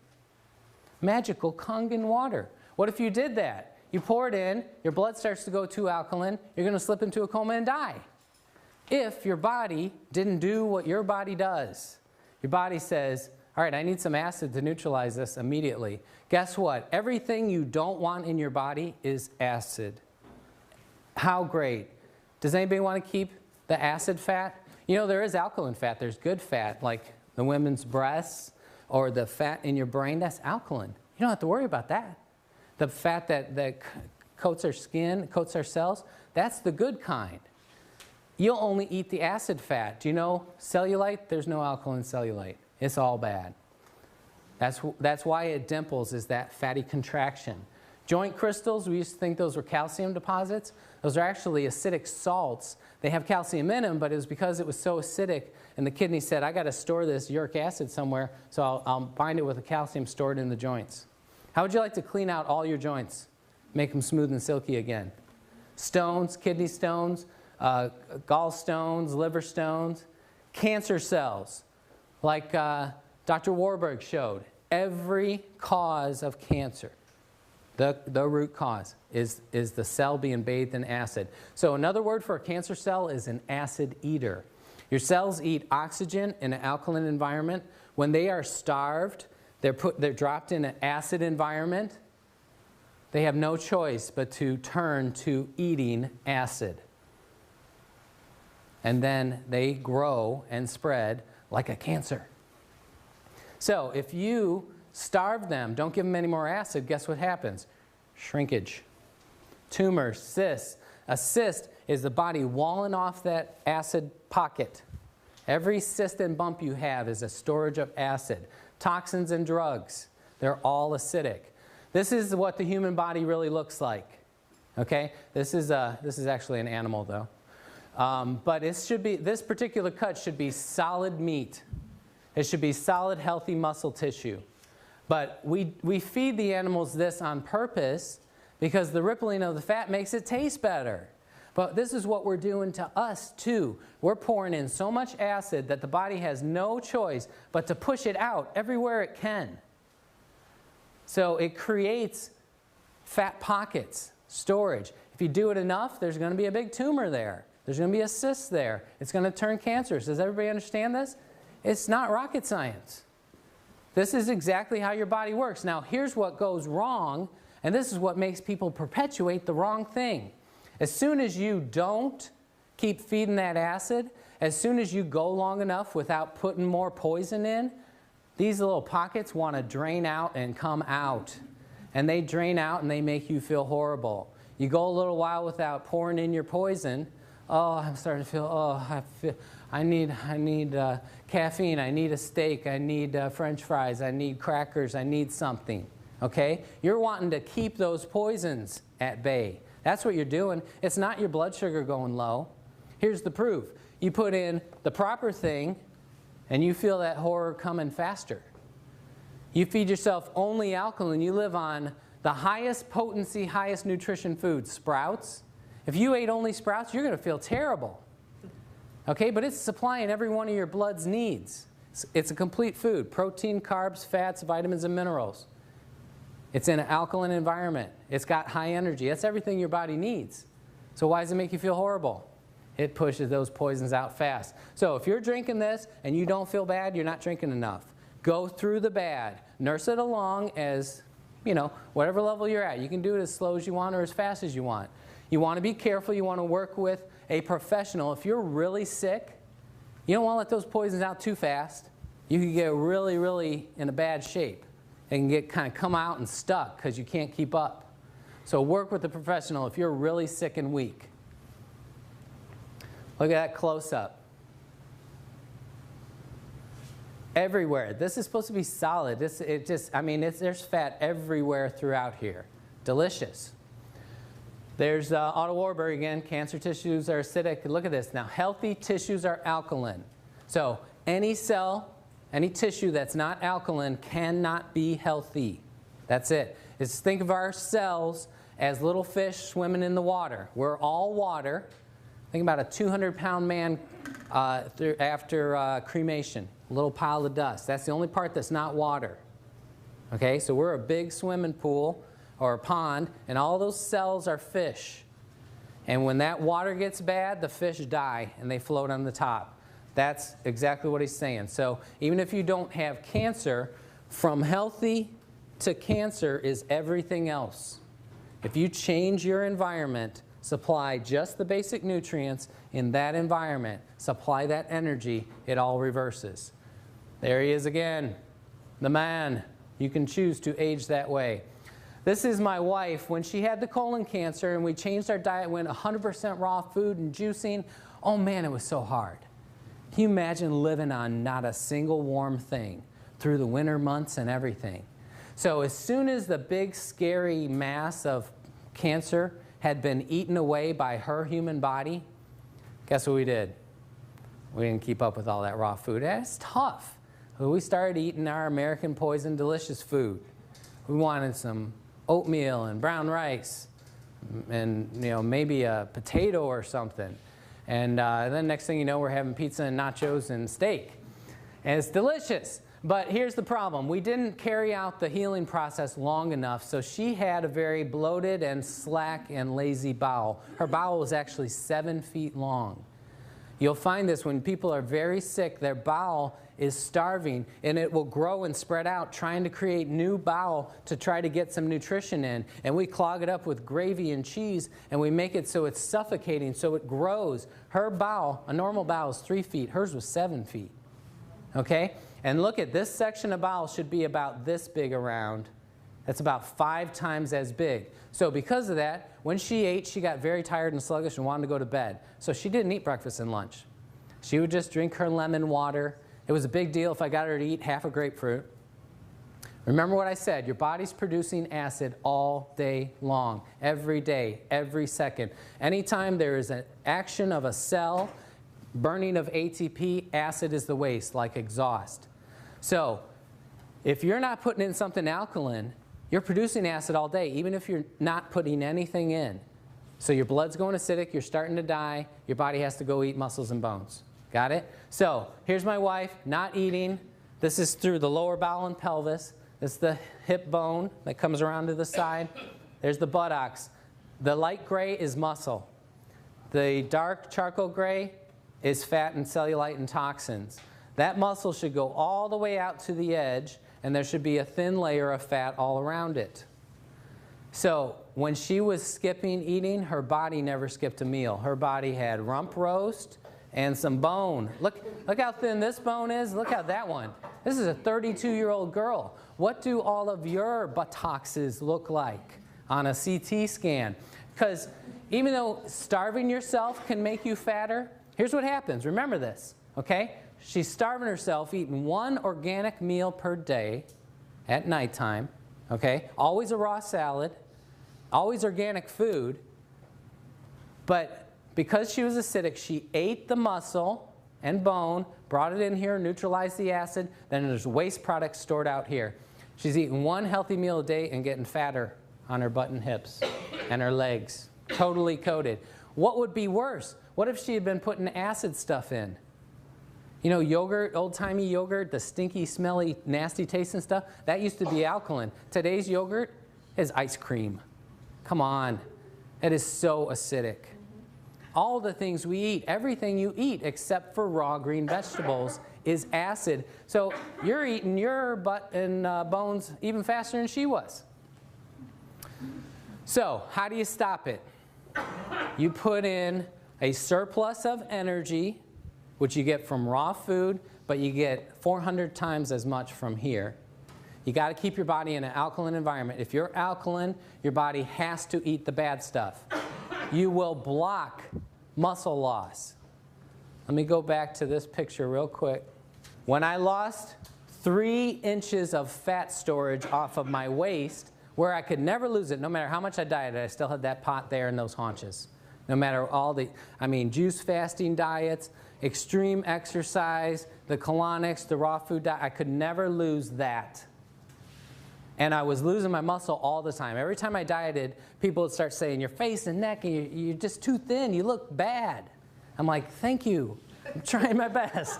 A: Magical Kangen water. What if you did that? You pour it in, your blood starts to go too alkaline, you're going to slip into a coma and die. If your body didn't do what your body does. Your body says, all right, I need some acid to neutralize this immediately. Guess what? Everything you don't want in your body is acid. How great. Does anybody want to keep the acid fat? You know, there is alkaline fat. There's good fat, like the women's breasts or the fat in your brain. That's alkaline. You don't have to worry about that. The fat that coats our skin, coats our cells, that's the good kind. You'll only eat the acid fat. Do you know cellulite? There's no alkaline cellulite. It's all bad. That's why it dimples, is that fatty contraction. Joint crystals, we used to think those were calcium deposits. Those are actually acidic salts. They have calcium in them, but it was because it was so acidic, and the kidney said, I got to store this uric acid somewhere, so I'll bind it with the calcium stored in the joints. How would you like to clean out all your joints? Make them smooth and silky again. Stones, kidney stones, gallstones, liver stones, cancer cells, like Dr. Warburg showed. Every cause of cancer, the root cause, is the cell being bathed in acid. So another word for a cancer cell is an acid eater. Your cells eat oxygen in an alkaline environment. When they are starved, they're dropped in an acid environment. They have no choice but to turn to eating acid. And then they grow and spread like a cancer. So if you starve them, don't give them any more acid, guess what happens? Shrinkage. Tumor, cysts. A cyst is the body walling off that acid pocket. Every cyst and bump you have is a storage of acid. Toxins and drugs, they're all acidic. This is what the human body really looks like. Okay? This is actually an animal though. But this particular cut should be solid meat. It should be solid, healthy muscle tissue. But we feed the animals this on purpose because the rippling of the fat makes it taste better. But this is what we're doing to us too. We're pouring in so much acid that the body has no choice but to push it out everywhere it can. So it creates fat pockets, storage. If you do it enough, there's going to be a big tumor there. There's going to be a cyst there. It's going to turn cancerous. Does everybody understand this? It's not rocket science. This is exactly how your body works. Now, here's what goes wrong, and this is what makes people perpetuate the wrong thing. As soon as you don't keep feeding that acid, as soon as you go long enough without putting more poison in, these little pockets want to drain out and come out. And they drain out and they make you feel horrible. You go a little while without pouring in your poison. Oh, I'm starting to feel, I need caffeine, I need a steak, I need French fries, I need crackers, I need something. Okay? You're wanting to keep those poisons at bay. That's what you're doing. It's not your blood sugar going low. Here's the proof. You put in the proper thing, and you feel that horror coming faster. You feed yourself only alkaline. You live on the highest potency, highest nutrition food, sprouts. If you ate only sprouts, you're going to feel terrible. Okay, but it's supplying every one of your blood's needs. It's a complete food. Protein, carbs, fats, vitamins, and minerals. It's in an alkaline environment. It's got high energy. That's everything your body needs. So why does it make you feel horrible? It pushes those poisons out fast. So if you're drinking this and you don't feel bad, you're not drinking enough. Go through the bad. Nurse it along as, whatever level you're at. You can do it as slow as you want or as fast as you want. You want to be careful. You want to work with a professional. If you're really sick, you don't want to let those poisons out too fast. You can get really, really in a bad shape. It can kind of come out and stuck because you can't keep up. So work with a professional if you're really sick and weak. Look at that close-up. Everywhere. This is supposed to be solid. There's fat everywhere throughout here. Delicious. There's Otto Warburg again. Cancer tissues are acidic. Look at this. Now, healthy tissues are alkaline. So any cell, any tissue that's not alkaline cannot be healthy. That's it. Just think of our cells as little fish swimming in the water. We're all water. Think about a 200-pound man after cremation. A little pile of dust. That's the only part that's not water. Okay, so we're a big swimming pool or a pond, and all those cells are fish. And when that water gets bad, the fish die, and they float on the top. That's exactly what he's saying. So even if you don't have cancer, from healthy to cancer is everything else. If you change your environment, supply just the basic nutrients in that environment, supply that energy, it all reverses. There he is again, the man. You can choose to age that way. This is my wife. When she had the colon cancer and we changed our diet, went 100% raw food and juicing, oh man, it was so hard. Can you imagine living on not a single warm thing through the winter months and everything? So as soon as the big scary mass of cancer had been eaten away by her human body, guess what we did? We didn't keep up with all that raw food. That's tough. We started eating our American Poison Delicious food. We wanted some oatmeal and brown rice and maybe a potato or something. And then next thing you know, we're having pizza and nachos and steak. And it's delicious. But here's the problem. We didn't carry out the healing process long enough, so she had a very bloated and slack and lazy bowel. Her bowel was actually 7 feet long. You'll find this when people are very sick, their bowel is starving, and it will grow and spread out, trying to create new bowel to try to get some nutrition in. And we clog it up with gravy and cheese, and we make it so it's suffocating, so it grows. Her bowel, a normal bowel, is 3 feet. Hers was 7 feet. Okay? And look at this section of bowel should be about this big around. That's about 5 times as big. So because of that, when she ate, she got very tired and sluggish and wanted to go to bed. So she didn't eat breakfast and lunch. She would just drink her lemon water. It was a big deal if I got her to eat half a grapefruit. Remember what I said, your body's producing acid all day long, every day, every second. Anytime there is an action of a cell, burning of ATP, acid is the waste, like exhaust. So if you're not putting in something alkaline, you're producing acid all day, even if you're not putting anything in. So your blood's going acidic, you're starting to die, your body has to go eat muscles and bones. Got it? So here's my wife, not eating. This is through the lower bowel and pelvis. This is the hip bone that comes around to the side. There's the buttocks. The light gray is muscle. The dark charcoal gray is fat and cellulite and toxins. That muscle should go all the way out to the edge, and there should be a thin layer of fat all around it. So when she was skipping eating, her body never skipped a meal. Her body had rump roast and some bone. Look how thin this bone is. Look how that one. This is a 32-year-old girl. What do all of your buttocks look like on a CT scan? Because even though starving yourself can make you fatter, here's what happens. Remember this, okay? She's starving herself, eating 1 organic meal per day at nighttime, okay? Always a raw salad, always organic food. But because she was acidic, she ate the muscle and bone, brought it in here, neutralized the acid, then there's waste products stored out here. She's eating 1 healthy meal a day and getting fatter on her butt and hips and her legs, totally coated. What would be worse? What if she had been putting acid stuff in? You know, yogurt, old-timey yogurt, the stinky, smelly, nasty tasting stuff, that used to be alkaline. Today's yogurt is ice cream. Come on. It is so acidic. All the things we eat, everything you eat except for raw green vegetables is acid. So you're eating your butt and bones even faster than she was. So how do you stop it? You put in a surplus of energy, which you get from raw food, but you get 400 times as much from here. You got to keep your body in an alkaline environment. If you're alkaline, your body has to eat the bad stuff. You will block muscle loss. Let me go back to this picture real quick. When I lost 3 inches of fat storage off of my waist, where I could never lose it, no matter how much I dieted, I still had that pot there in those haunches. No matter all the, juice fasting diets, extreme exercise, the colonics, the raw food diet, I could never lose that. And I was losing my muscle all the time. Every time I dieted, people would start saying, your face and neck, and you're just too thin, you look bad. I'm like, thank you, I'm trying my best.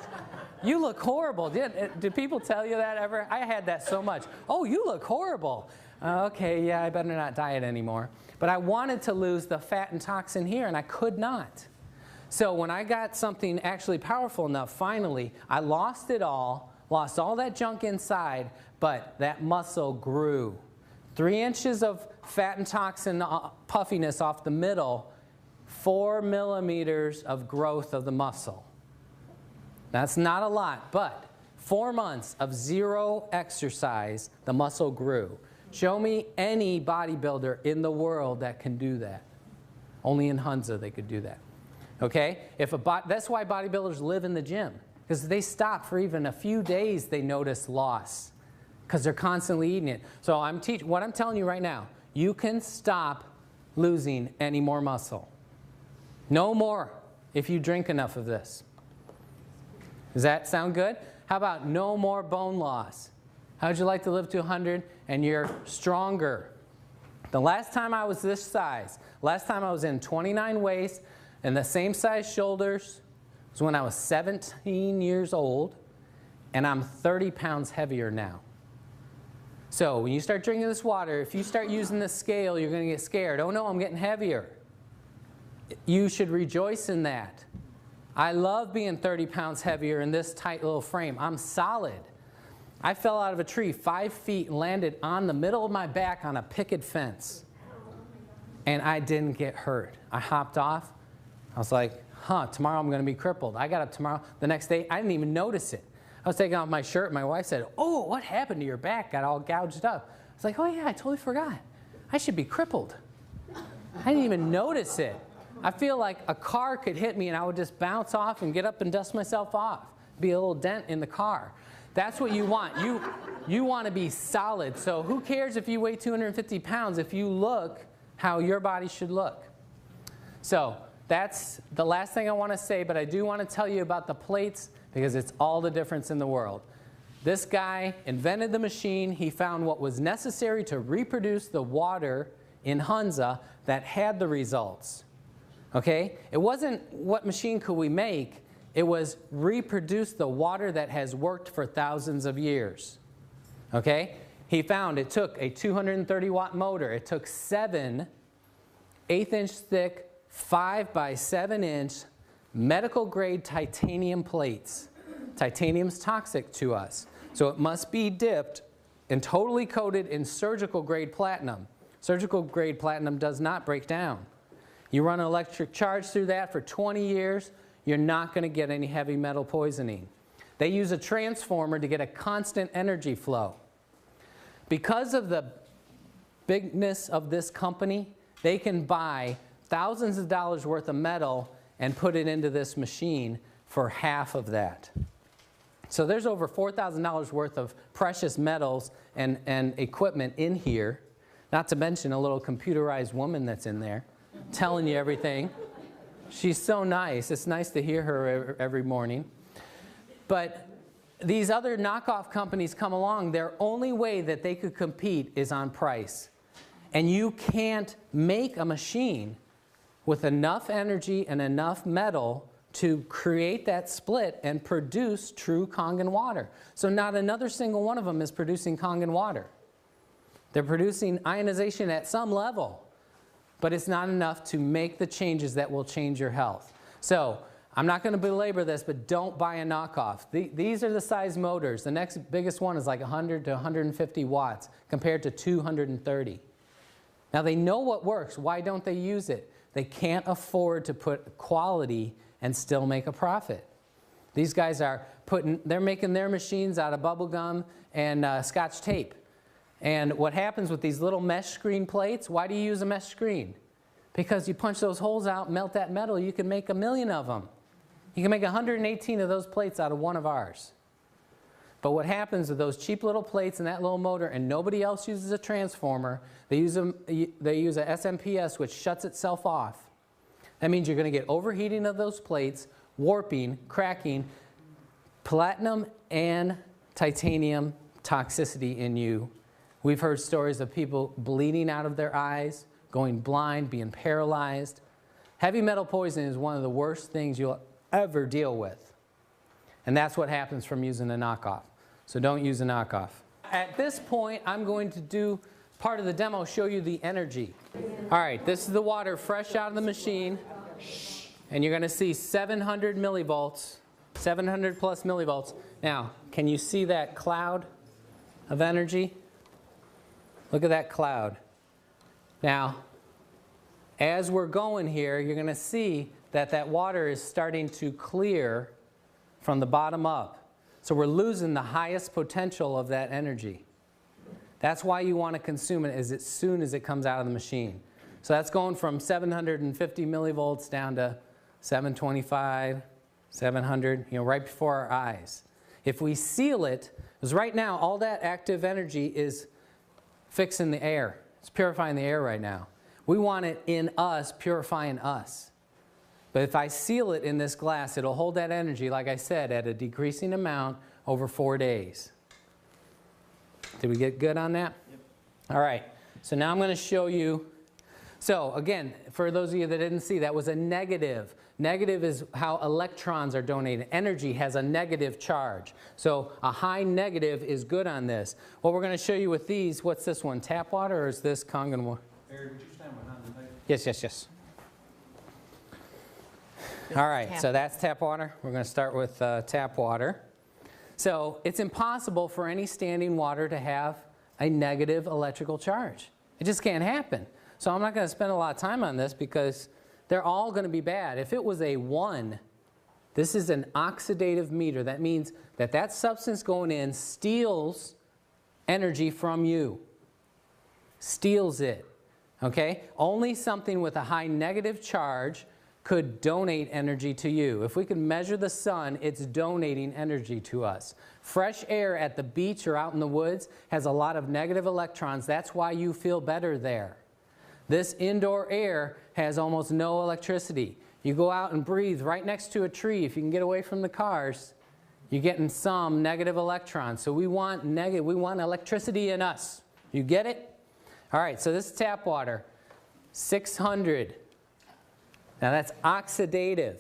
A: You look horrible. Did people tell you that ever? I had that so much. Oh, you look horrible. Okay, yeah, I better not diet anymore. But I wanted to lose the fat and toxin here, and I could not. So when I got something actually powerful enough, finally, I lost it all, lost all that junk inside, but that muscle grew. 3 inches of fat and toxin puffiness off the middle, 4 millimeters of growth of the muscle. That's not a lot, but 4 months of 0 exercise, the muscle grew. Show me any bodybuilder in the world that can do that. Only in Hunza they could do that. Okay? That's why bodybuilders live in the gym, because they stop for even a few days, they notice loss. because they're constantly eating it. So what I'm telling you right now, you can stop losing any more muscle. No more if you drink enough of this. Does that sound good? How about no more bone loss? How would you like to live to 100 and you're stronger? The last time I was this size, last time I was in 29 waist and the same size shoulders was when I was 17 years old, and I'm 30 pounds heavier now. So when you start drinking this water, if you start using the scale, you're going to get scared. Oh no, I'm getting heavier. You should rejoice in that. I love being 30 pounds heavier in this tight little frame. I'm solid. I fell out of a tree 5 feet and landed on the middle of my back on a picket fence. And I didn't get hurt. I hopped off. I was like, tomorrow I'm going to be crippled. I got up tomorrow. The next day, I didn't even notice it. I was taking off my shirt. My wife said, oh, what happened to your back? Got all gouged up. I was like, oh, yeah, I totally forgot. I should be crippled. I didn't even notice it. I feel like a car could hit me and I would just bounce off and get up and dust myself off. Be a little dent in the car. That's what you want. You want to be solid. So who cares if you weigh 250 pounds if you look how your body should look? So that's the last thing I want to say, but I do want to tell you about the plates because it's all the difference in the world. This guy invented the machine. He found what was necessary to reproduce the water in Hunza that had the results. Okay? It wasn't what machine could we make. It was reproduce the water that has worked for thousands of years. Okay? He found it took a 230-watt motor. It took 7 1/8-inch thick, 5 by 7-inch medical-grade titanium plates. Titanium's toxic to us. So it must be dipped and totally coated in surgical-grade platinum. Surgical-grade platinum does not break down. You run an electric charge through that for 20 years, you're not going to get any heavy metal poisoning. They use a transformer to get a constant energy flow. Because of the bigness of this company, they can buy thousands of dollars worth of metal and put it into this machine for half of that. So there's over $4,000 worth of precious metals and equipment in here, not to mention a little computerized woman that's in there telling you everything. She's so nice. It's nice to hear her every morning. But these other knockoff companies come along, their only way that they could compete is on price. And you can't make a machine with enough energy and enough metal to create that split and produce true Kangen water. So not another single one of them is producing Kangen water. They're producing ionization at some level, but it's not enough to make the changes that will change your health. So I'm not going to belabor this, but don't buy a knockoff. These are the size motors. The next biggest one is like 100 to 150 watts compared to 230. Now they know what works. Why don't they use it? They can't afford to put quality and still make a profit. These guys they're making their machines out of bubble gum and Scotch tape. And what happens with these little mesh screen plates, why do you use a mesh screen? Because you punch those holes out, melt that metal, you can make 1 million of them. You can make 118 of those plates out of one of ours. But what happens with those cheap little plates and that little motor, and nobody else uses a transformer, they use a SMPS which shuts itself off. That means you're going to get overheating of those plates, warping, cracking, platinum and titanium toxicity in you. We've heard stories of people bleeding out of their eyes, going blind, being paralyzed. Heavy metal poisoning is one of the worst things you'll ever deal with. And that's what happens from using a knockoff. So don't use a knockoff. At this point, I'm going to do part of the demo, show you the energy. All right, this is the water fresh out of the machine. And you're going to see 700 millivolts, 700 plus millivolts. Now, can you see that cloud of energy? Look at that cloud. Now, as we're going here, you're going to see that that water is starting to clear from the bottom up. So we're losing the highest potential of that energy. That's why you want to consume it as soon as it comes out of the machine. So that's going from 750 millivolts down to 725, 700, right before our eyes. If we seal it, because right now all that active energy is fixing the air. It's purifying the air right now. We want it in us, purifying us. But if I seal it in this glass, it'll hold that energy, like I said, at a decreasing amount over 4 days. Did we get good on that? Yep. All right. So now I'm going to show you. So again, for those of you that didn't see, that was a negative. Negative is how electrons are donated. Energy has a negative charge. So a high negative is good on this. What we're going to show you with these, what's this one? Tap water, or is this Kangen water?
B: Harry, would you stand behind the table?
A: Yes, yes, yes. All right, so that's tap water. We're going to start with tap water. So it's impossible for any standing water to have a negative electrical charge. It just can't happen. So I'm not going to spend a lot of time on this because they're all going to be bad. If it was a 1, this is an oxidative meter. That means that that substance going in steals energy from you. Steals it. Okay? Only something with a high negative charge could donate energy to you. If we can measure the sun, it's donating energy to us. Fresh air at the beach or out in the woods has a lot of negative electrons. That's why you feel better there. This indoor air has almost no electricity. You go out and breathe right next to a tree. If you can get away from the cars, you're getting some negative electrons. So we want electricity in us. You get it? All right, so this is tap water, 600. Now that's oxidative.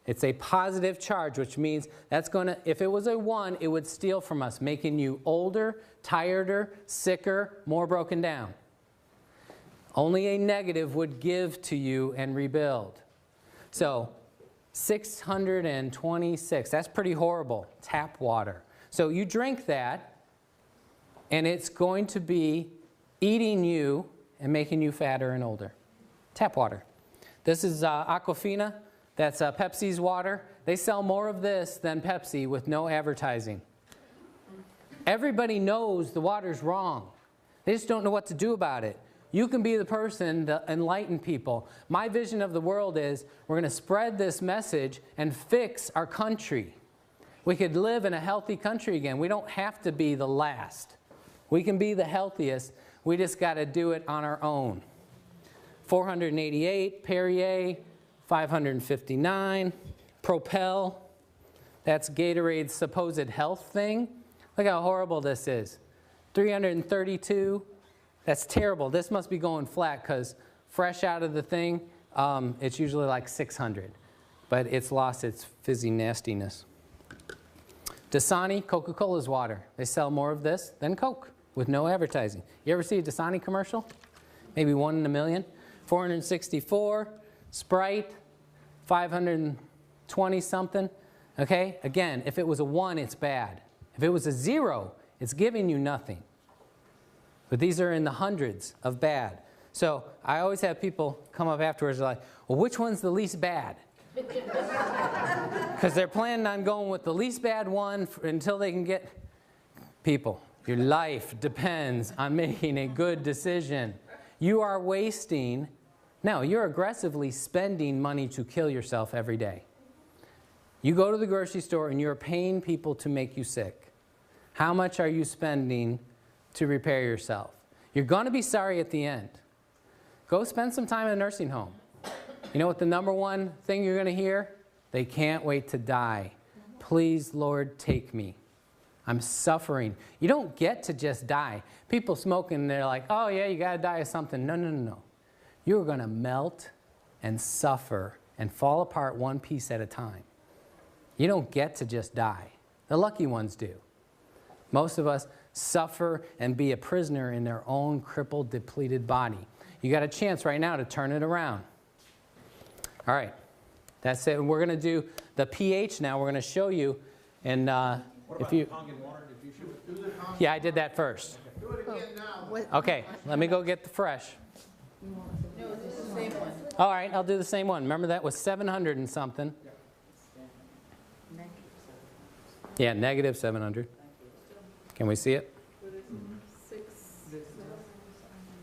A: It's a positive charge, which means that's going to, if it was a 1, it would steal from us, making you older, tireder, sicker, more broken down. Only a negative would give to you and rebuild. So 626, that's pretty horrible, tap water. So you drink that, and it's going to be eating you and making you fatter and older. Tap water. This is Aquafina. That's Pepsi's water. They sell more of this than Pepsi with no advertising. Everybody knows the water's wrong. They just don't know what to do about it. You can be the person to enlighten people. My vision of the world is we're going to spread this message and fix our country. We could live in a healthy country again. We don't have to be the last. We can be the healthiest. We just got to do it on our own. 488, Perrier, 559, Propel. That's Gatorade's supposed health thing. Look how horrible this is. 332. That's terrible. This must be going flat because fresh out of the thing, it's usually like 600. But it's lost its fizzy nastiness. Dasani, Coca-Cola's water. They sell more of this than Coke with no advertising. You ever see a Dasani commercial? Maybe 1 in a million. 464, Sprite, 520 something. Okay? Again, if it was a 1, it's bad. If it was a 0, it's giving you nothing. But these are in the hundreds of bad. So I always have people come up afterwards and like, well, which one's the least bad? Because they're planning on going with the least bad one until they can get people. Your life depends on making a good decision. You are wasting, no, you're aggressively spending money to kill yourself every day. You go to the grocery store and you're paying people to make you sick. How much are you spending to repair yourself? You're going to be sorry at the end. Go spend some time in a nursing home. You know what the #1 thing you're going to hear? They can't wait to die. Please, Lord, take me. I'm suffering. You don't get to just die. People smoking, they're like, oh yeah, you got to die of something. No, no, no, no. You're going to melt and suffer and fall apart one piece at a time. You don't get to just die. The lucky ones do. Most of us suffer and be a prisoner in their own crippled, depleted body. You got a chance right now to turn it around. All right. That's it. We're going to do the pH now. We're going to show you. And if you...
B: Kangen water? Did you show it?
A: Yeah, I did that first.
C: Do it again now.
A: Okay, let me go get the fresh.
C: No, this is the same one.
A: All right, I'll do the same one. Remember that was 700 and something. Yeah, -700. Can we see it?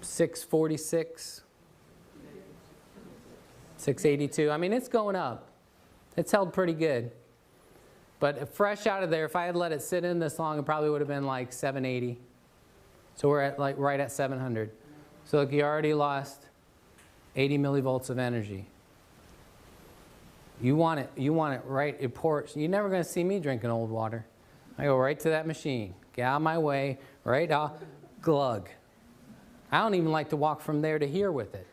A: 646. 682. I mean, it's going up. It's held pretty good. But fresh out of there, if I had let it sit in this long, it probably would have been like 780. So we're at like right at 700. So look, you already lost 80 millivolts of energy. You want it right, it pours. You're never going to see me drinking old water. I go right to that machine, get out of my way, right off, glug. I don't even like to walk from there to here with it.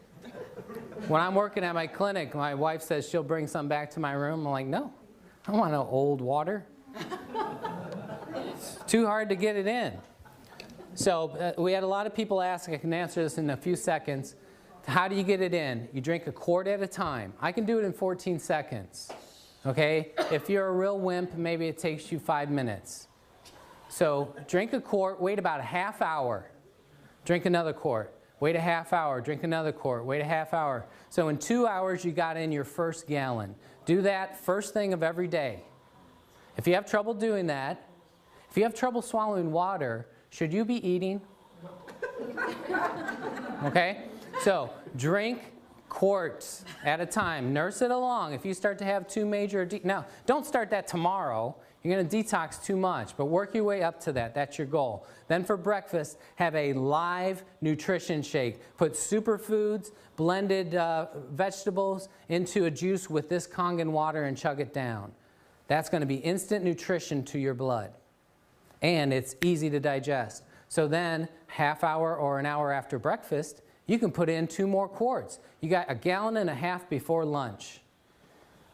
A: When I'm working at my clinic, my wife says she'll bring some back to my room. I'm like, no, I don't want no old water. It's too hard to get it in. So we had a lot of people ask, I can answer this in a few seconds. How do you get it in? You drink a quart at a time. I can do it in 14 seconds. Okay? If you're a real wimp, maybe it takes you 5 minutes. So drink a quart, wait about a half hour. Drink another quart. Wait a half hour, drink another quart, wait a half hour. So in 2 hours, you got in your first gallon. Do that first thing of every day. If you have trouble doing that, if you have trouble swallowing water, should you be eating? Okay? So drink quarts at a time. Nurse it along. If you start to have too major, now don't start that tomorrow. You're going to detox too much, but work your way up to that. That's your goal. Then for breakfast, have a live nutrition shake. Put superfoods, blended vegetables into a juice with this Kangen water and chug it down. That's going to be instant nutrition to your blood. And it's easy to digest. So then, half hour or an hour after breakfast, you can put in 2 more quarts. You got a gallon and a half before lunch.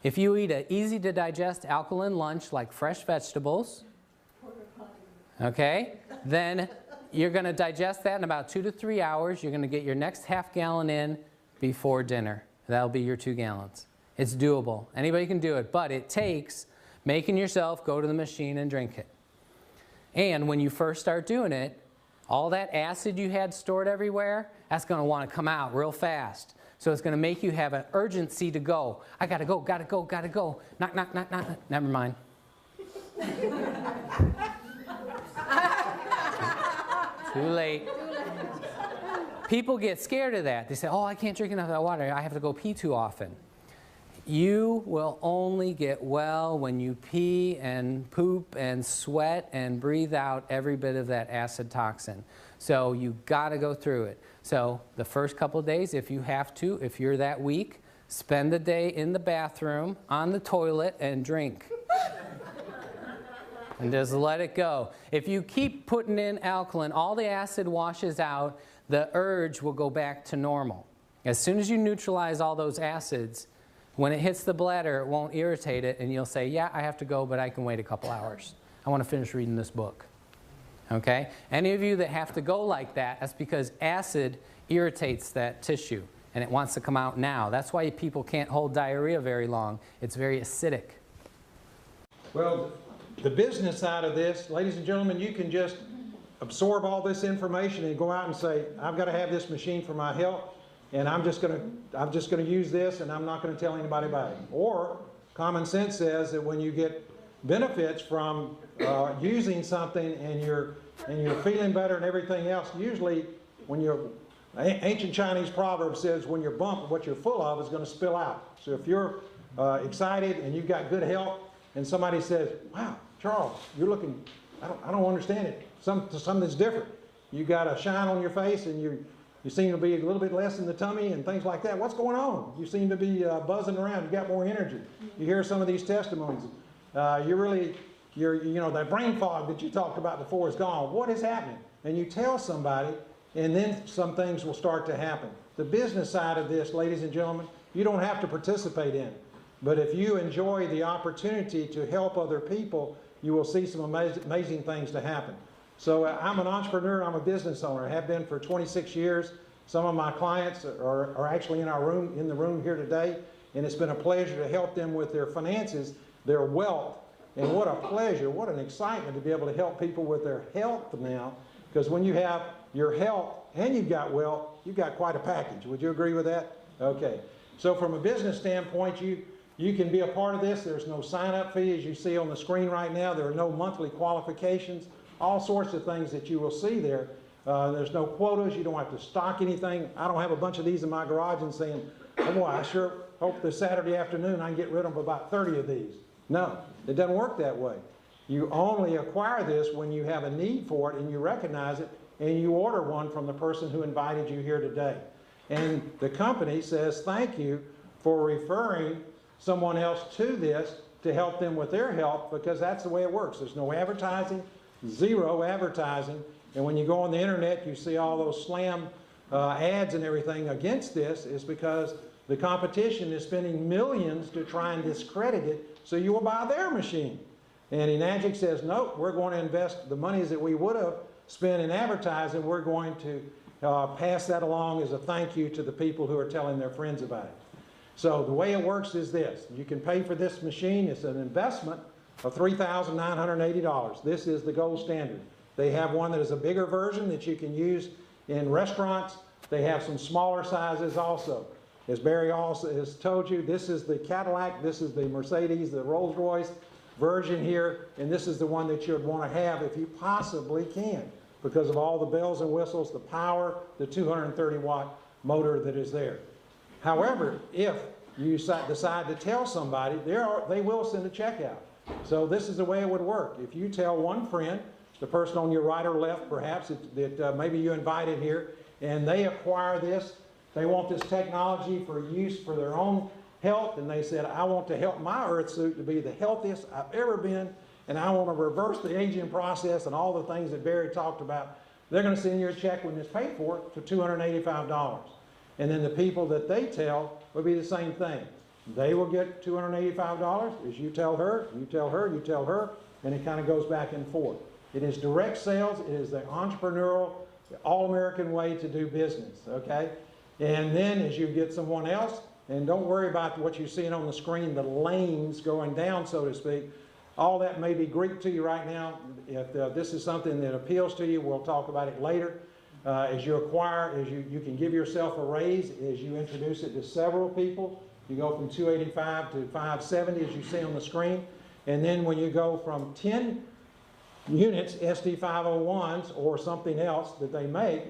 A: If you eat an easy to digest alkaline lunch like fresh vegetables, okay, then you're going to digest that in about 2 to 3 hours. You're going to get your next half gallon in before dinner. That'll be your 2 gallons. It's doable. Anybody can do it, but it takes making yourself go to the machine and drink it. And when you first start doing it, all that acid you had stored everywhere, that's going to want to come out real fast. So it's going to make you have an urgency to go. I got to go, got to go, got to go. Knock, knock, knock, knock. Never mind. Too late. People get scared of that. They say, oh, I can't drink enough of that water. I have to go pee too often. You will only get well when you pee and poop and sweat and breathe out every bit of that acid toxin. So you've got to go through it. So the first couple of days, if you have to, if you're that weak, spend the day in the bathroom, on the toilet, and drink. And just let it go. If you keep putting in alkaline, all the acid washes out, the urge will go back to normal. As soon as you neutralize all those acids, when it hits the bladder, it won't irritate it, and you'll say, yeah, I have to go, but I can wait a couple hours. I want to finish reading this book. Okay? Any of you that have to go like that, that's because acid irritates that tissue, and it wants to come out now. That's why people can't hold diarrhea very long. It's very acidic.
B: Well, the business side of this, ladies and gentlemen, you can just absorb all this information and go out and say, I've got to have this machine for my health, and I'm just going to use this, and I'm not going to tell anybody about it. Or common sense says that when you get benefits from using something and you're feeling better and everything else, usually when you're ancient Chinese proverb says when you're bumped, what you're full of is going to spill out. So if you're excited and you've got good health, and somebody says, "Wow, Charles, you're looking, I don't understand it. Something's different. You got a shine on your face, and you seem to be a little bit less in the tummy and things like that. What's going on? You seem to be buzzing around. You got more energy." You hear some of these testimonies. That brain fog that you talked about before is gone. What is happening? And you tell somebody, and then some things will start to happen. The business side of this, ladies and gentlemen, you don't have to participate in. But if you enjoy the opportunity to help other people, you will see some amazing things to happen. So I'm an entrepreneur, I'm a business owner. I have been for 26 years. Some of my clients are actually in the room here today, and it's been a pleasure to help them with their finances, their wealth, and what a pleasure, what an excitement to be able to help people with their health now, because when you have your health and you've got wealth, you've got quite a package. Would you agree with that? Okay. So from a business standpoint, you can be a part of this. There's no sign-up fee, as you see on the screen right now. There are no monthly qualifications. All sorts of things that you will see there. There's no quotas. You don't have to stock anything. I don't have a bunch of these in my garage and saying, oh boy, I sure hope this Saturday afternoon I can get rid of about 30 of these. No, it doesn't work that way. You only acquire this when you have a need for it and you recognize it and you order one from the person who invited you here today. And the company says thank you for referring someone else to this to help them with their health, because that's the way it works. There's no advertising, zero advertising. And when you go on the internet, you see all those slam ads and everything against this, is because the competition is spending millions to try and discredit it so you will buy their machine. And Enagic says, nope, we're going to invest the monies that we would have spent in advertising, we're going to pass that along as a thank you to the people who are telling their friends about it. So the way it works is this. You can pay for this machine. It's an investment of $3,980. This is the gold standard. They have one that is a bigger version that you can use in restaurants. They have some smaller sizes also. As Barry also has told you, this is the Cadillac, this is the Mercedes, the Rolls-Royce version here, and this is the one that you'd want to have if you possibly can, because of all the bells and whistles, the power, the 230-watt motor that is there. However, if you decide to tell somebody, they will send a check out. So this is the way it would work. If you tell one friend, the person on your right or left perhaps, that maybe you invited here, and they acquire this, they want this technology for use for their own health, and they said, I want to help my earth suit to be the healthiest I've ever been, and I want to reverse the aging process and all the things that Barry talked about, they're going to send you a check when it's paid for to $285. And then the people that they tell will be the same thing. They will get $285 as you tell her, you tell her, you tell her, and it kind of goes back and forth. It is direct sales. It is the entrepreneurial, all-American way to do business, okay? And then as you get someone else, and don't worry about what you're seeing on the screen, the lanes going down, so to speak. All that may be Greek to you right now. If this is something that appeals to you, we'll talk about it later. As you acquire, as you can give yourself a raise, as you introduce it to several people. You go from 285 to 570, as you see on the screen. And then when you go from 10 units, SD501s, or something else that they make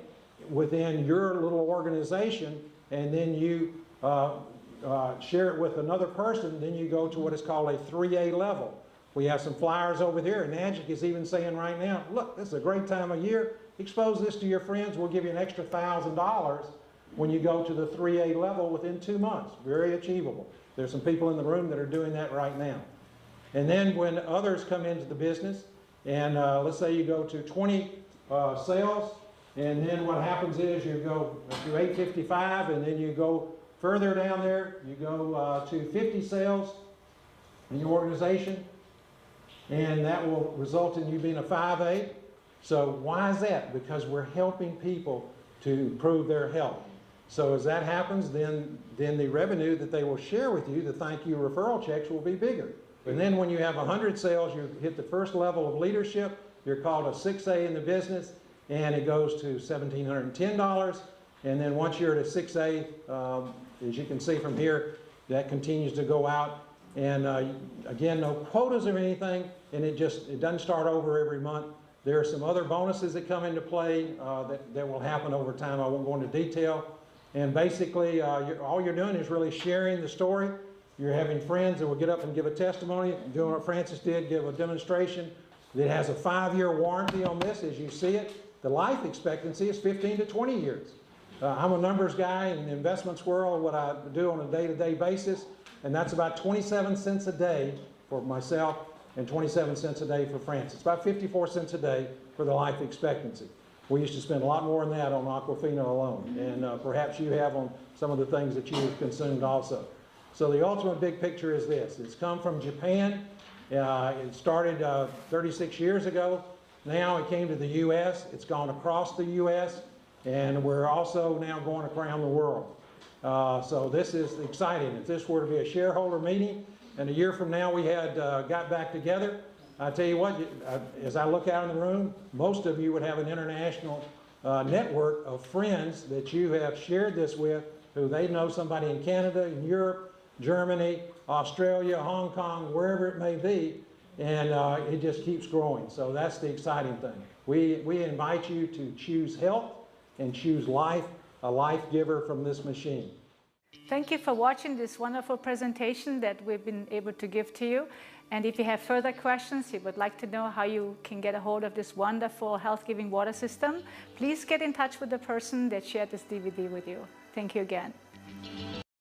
B: within your little organization, and then you share it with another person, then you go to what is called a 3A level. We have some flyers over here. Enagic is even saying right now, look, this is a great time of year. Expose this to your friends. We'll give you an extra $1,000 when you go to the 3A level within 2 months. Very achievable. There's some people in the room that are doing that right now. And then when others come into the business, and let's say you go to 20 sales, and then what happens is you go to 855, and then you go further down there, you go to 50 sales in your organization, and that will result in you being a 5A. So why is that? Because we're helping people to improve their health. So as that happens, then the revenue that they will share with you, the thank you referral checks, will be bigger. And then when you have 100 sales, you hit the first level of leadership. You're called a 6A in the business, and it goes to $1,710. And then once you're at a 6A, as you can see from here, that continues to go out. And again, no quotas or anything, and it doesn't start over every month. There are some other bonuses that come into play that will happen over time. I won't go into detail. And basically, all you're doing is really sharing the story. You're having friends that will get up and give a testimony, doing what Francis did, give a demonstration. It has a 5-year warranty on this, as you see it. The life expectancy is 15 to 20 years. I'm a numbers guy in the investments world, what I do on a day-to-day basis, and that's about 27 cents a day for myself and 27 cents a day for Francis. About 54 cents a day for the life expectancy. We used to spend a lot more than that on Aquafina alone, and perhaps you have on some of the things that you've consumed also. So the ultimate big picture is this. It's come from Japan. It started 36 years ago. Now it came to the U.S. It's gone across the U.S. and we're also now going around the world. So this is exciting. If this were to be a shareholder meeting and a year from now we had got back together, I tell you what, as I look out in the room, most of you would have an international network of friends that you have shared this with, who they know somebody in Canada, in Europe, Germany, Australia, Hong Kong, wherever it may be, and it just keeps growing. So that's the exciting thing. We invite you to choose health and choose life, a life giver from this machine.
D: Thank you for watching this wonderful presentation that we've been able to give to you. And if you have further questions, you would like to know how you can get a hold of this wonderful health-giving water system, please get in touch with the person that shared this DVD with you. Thank you again.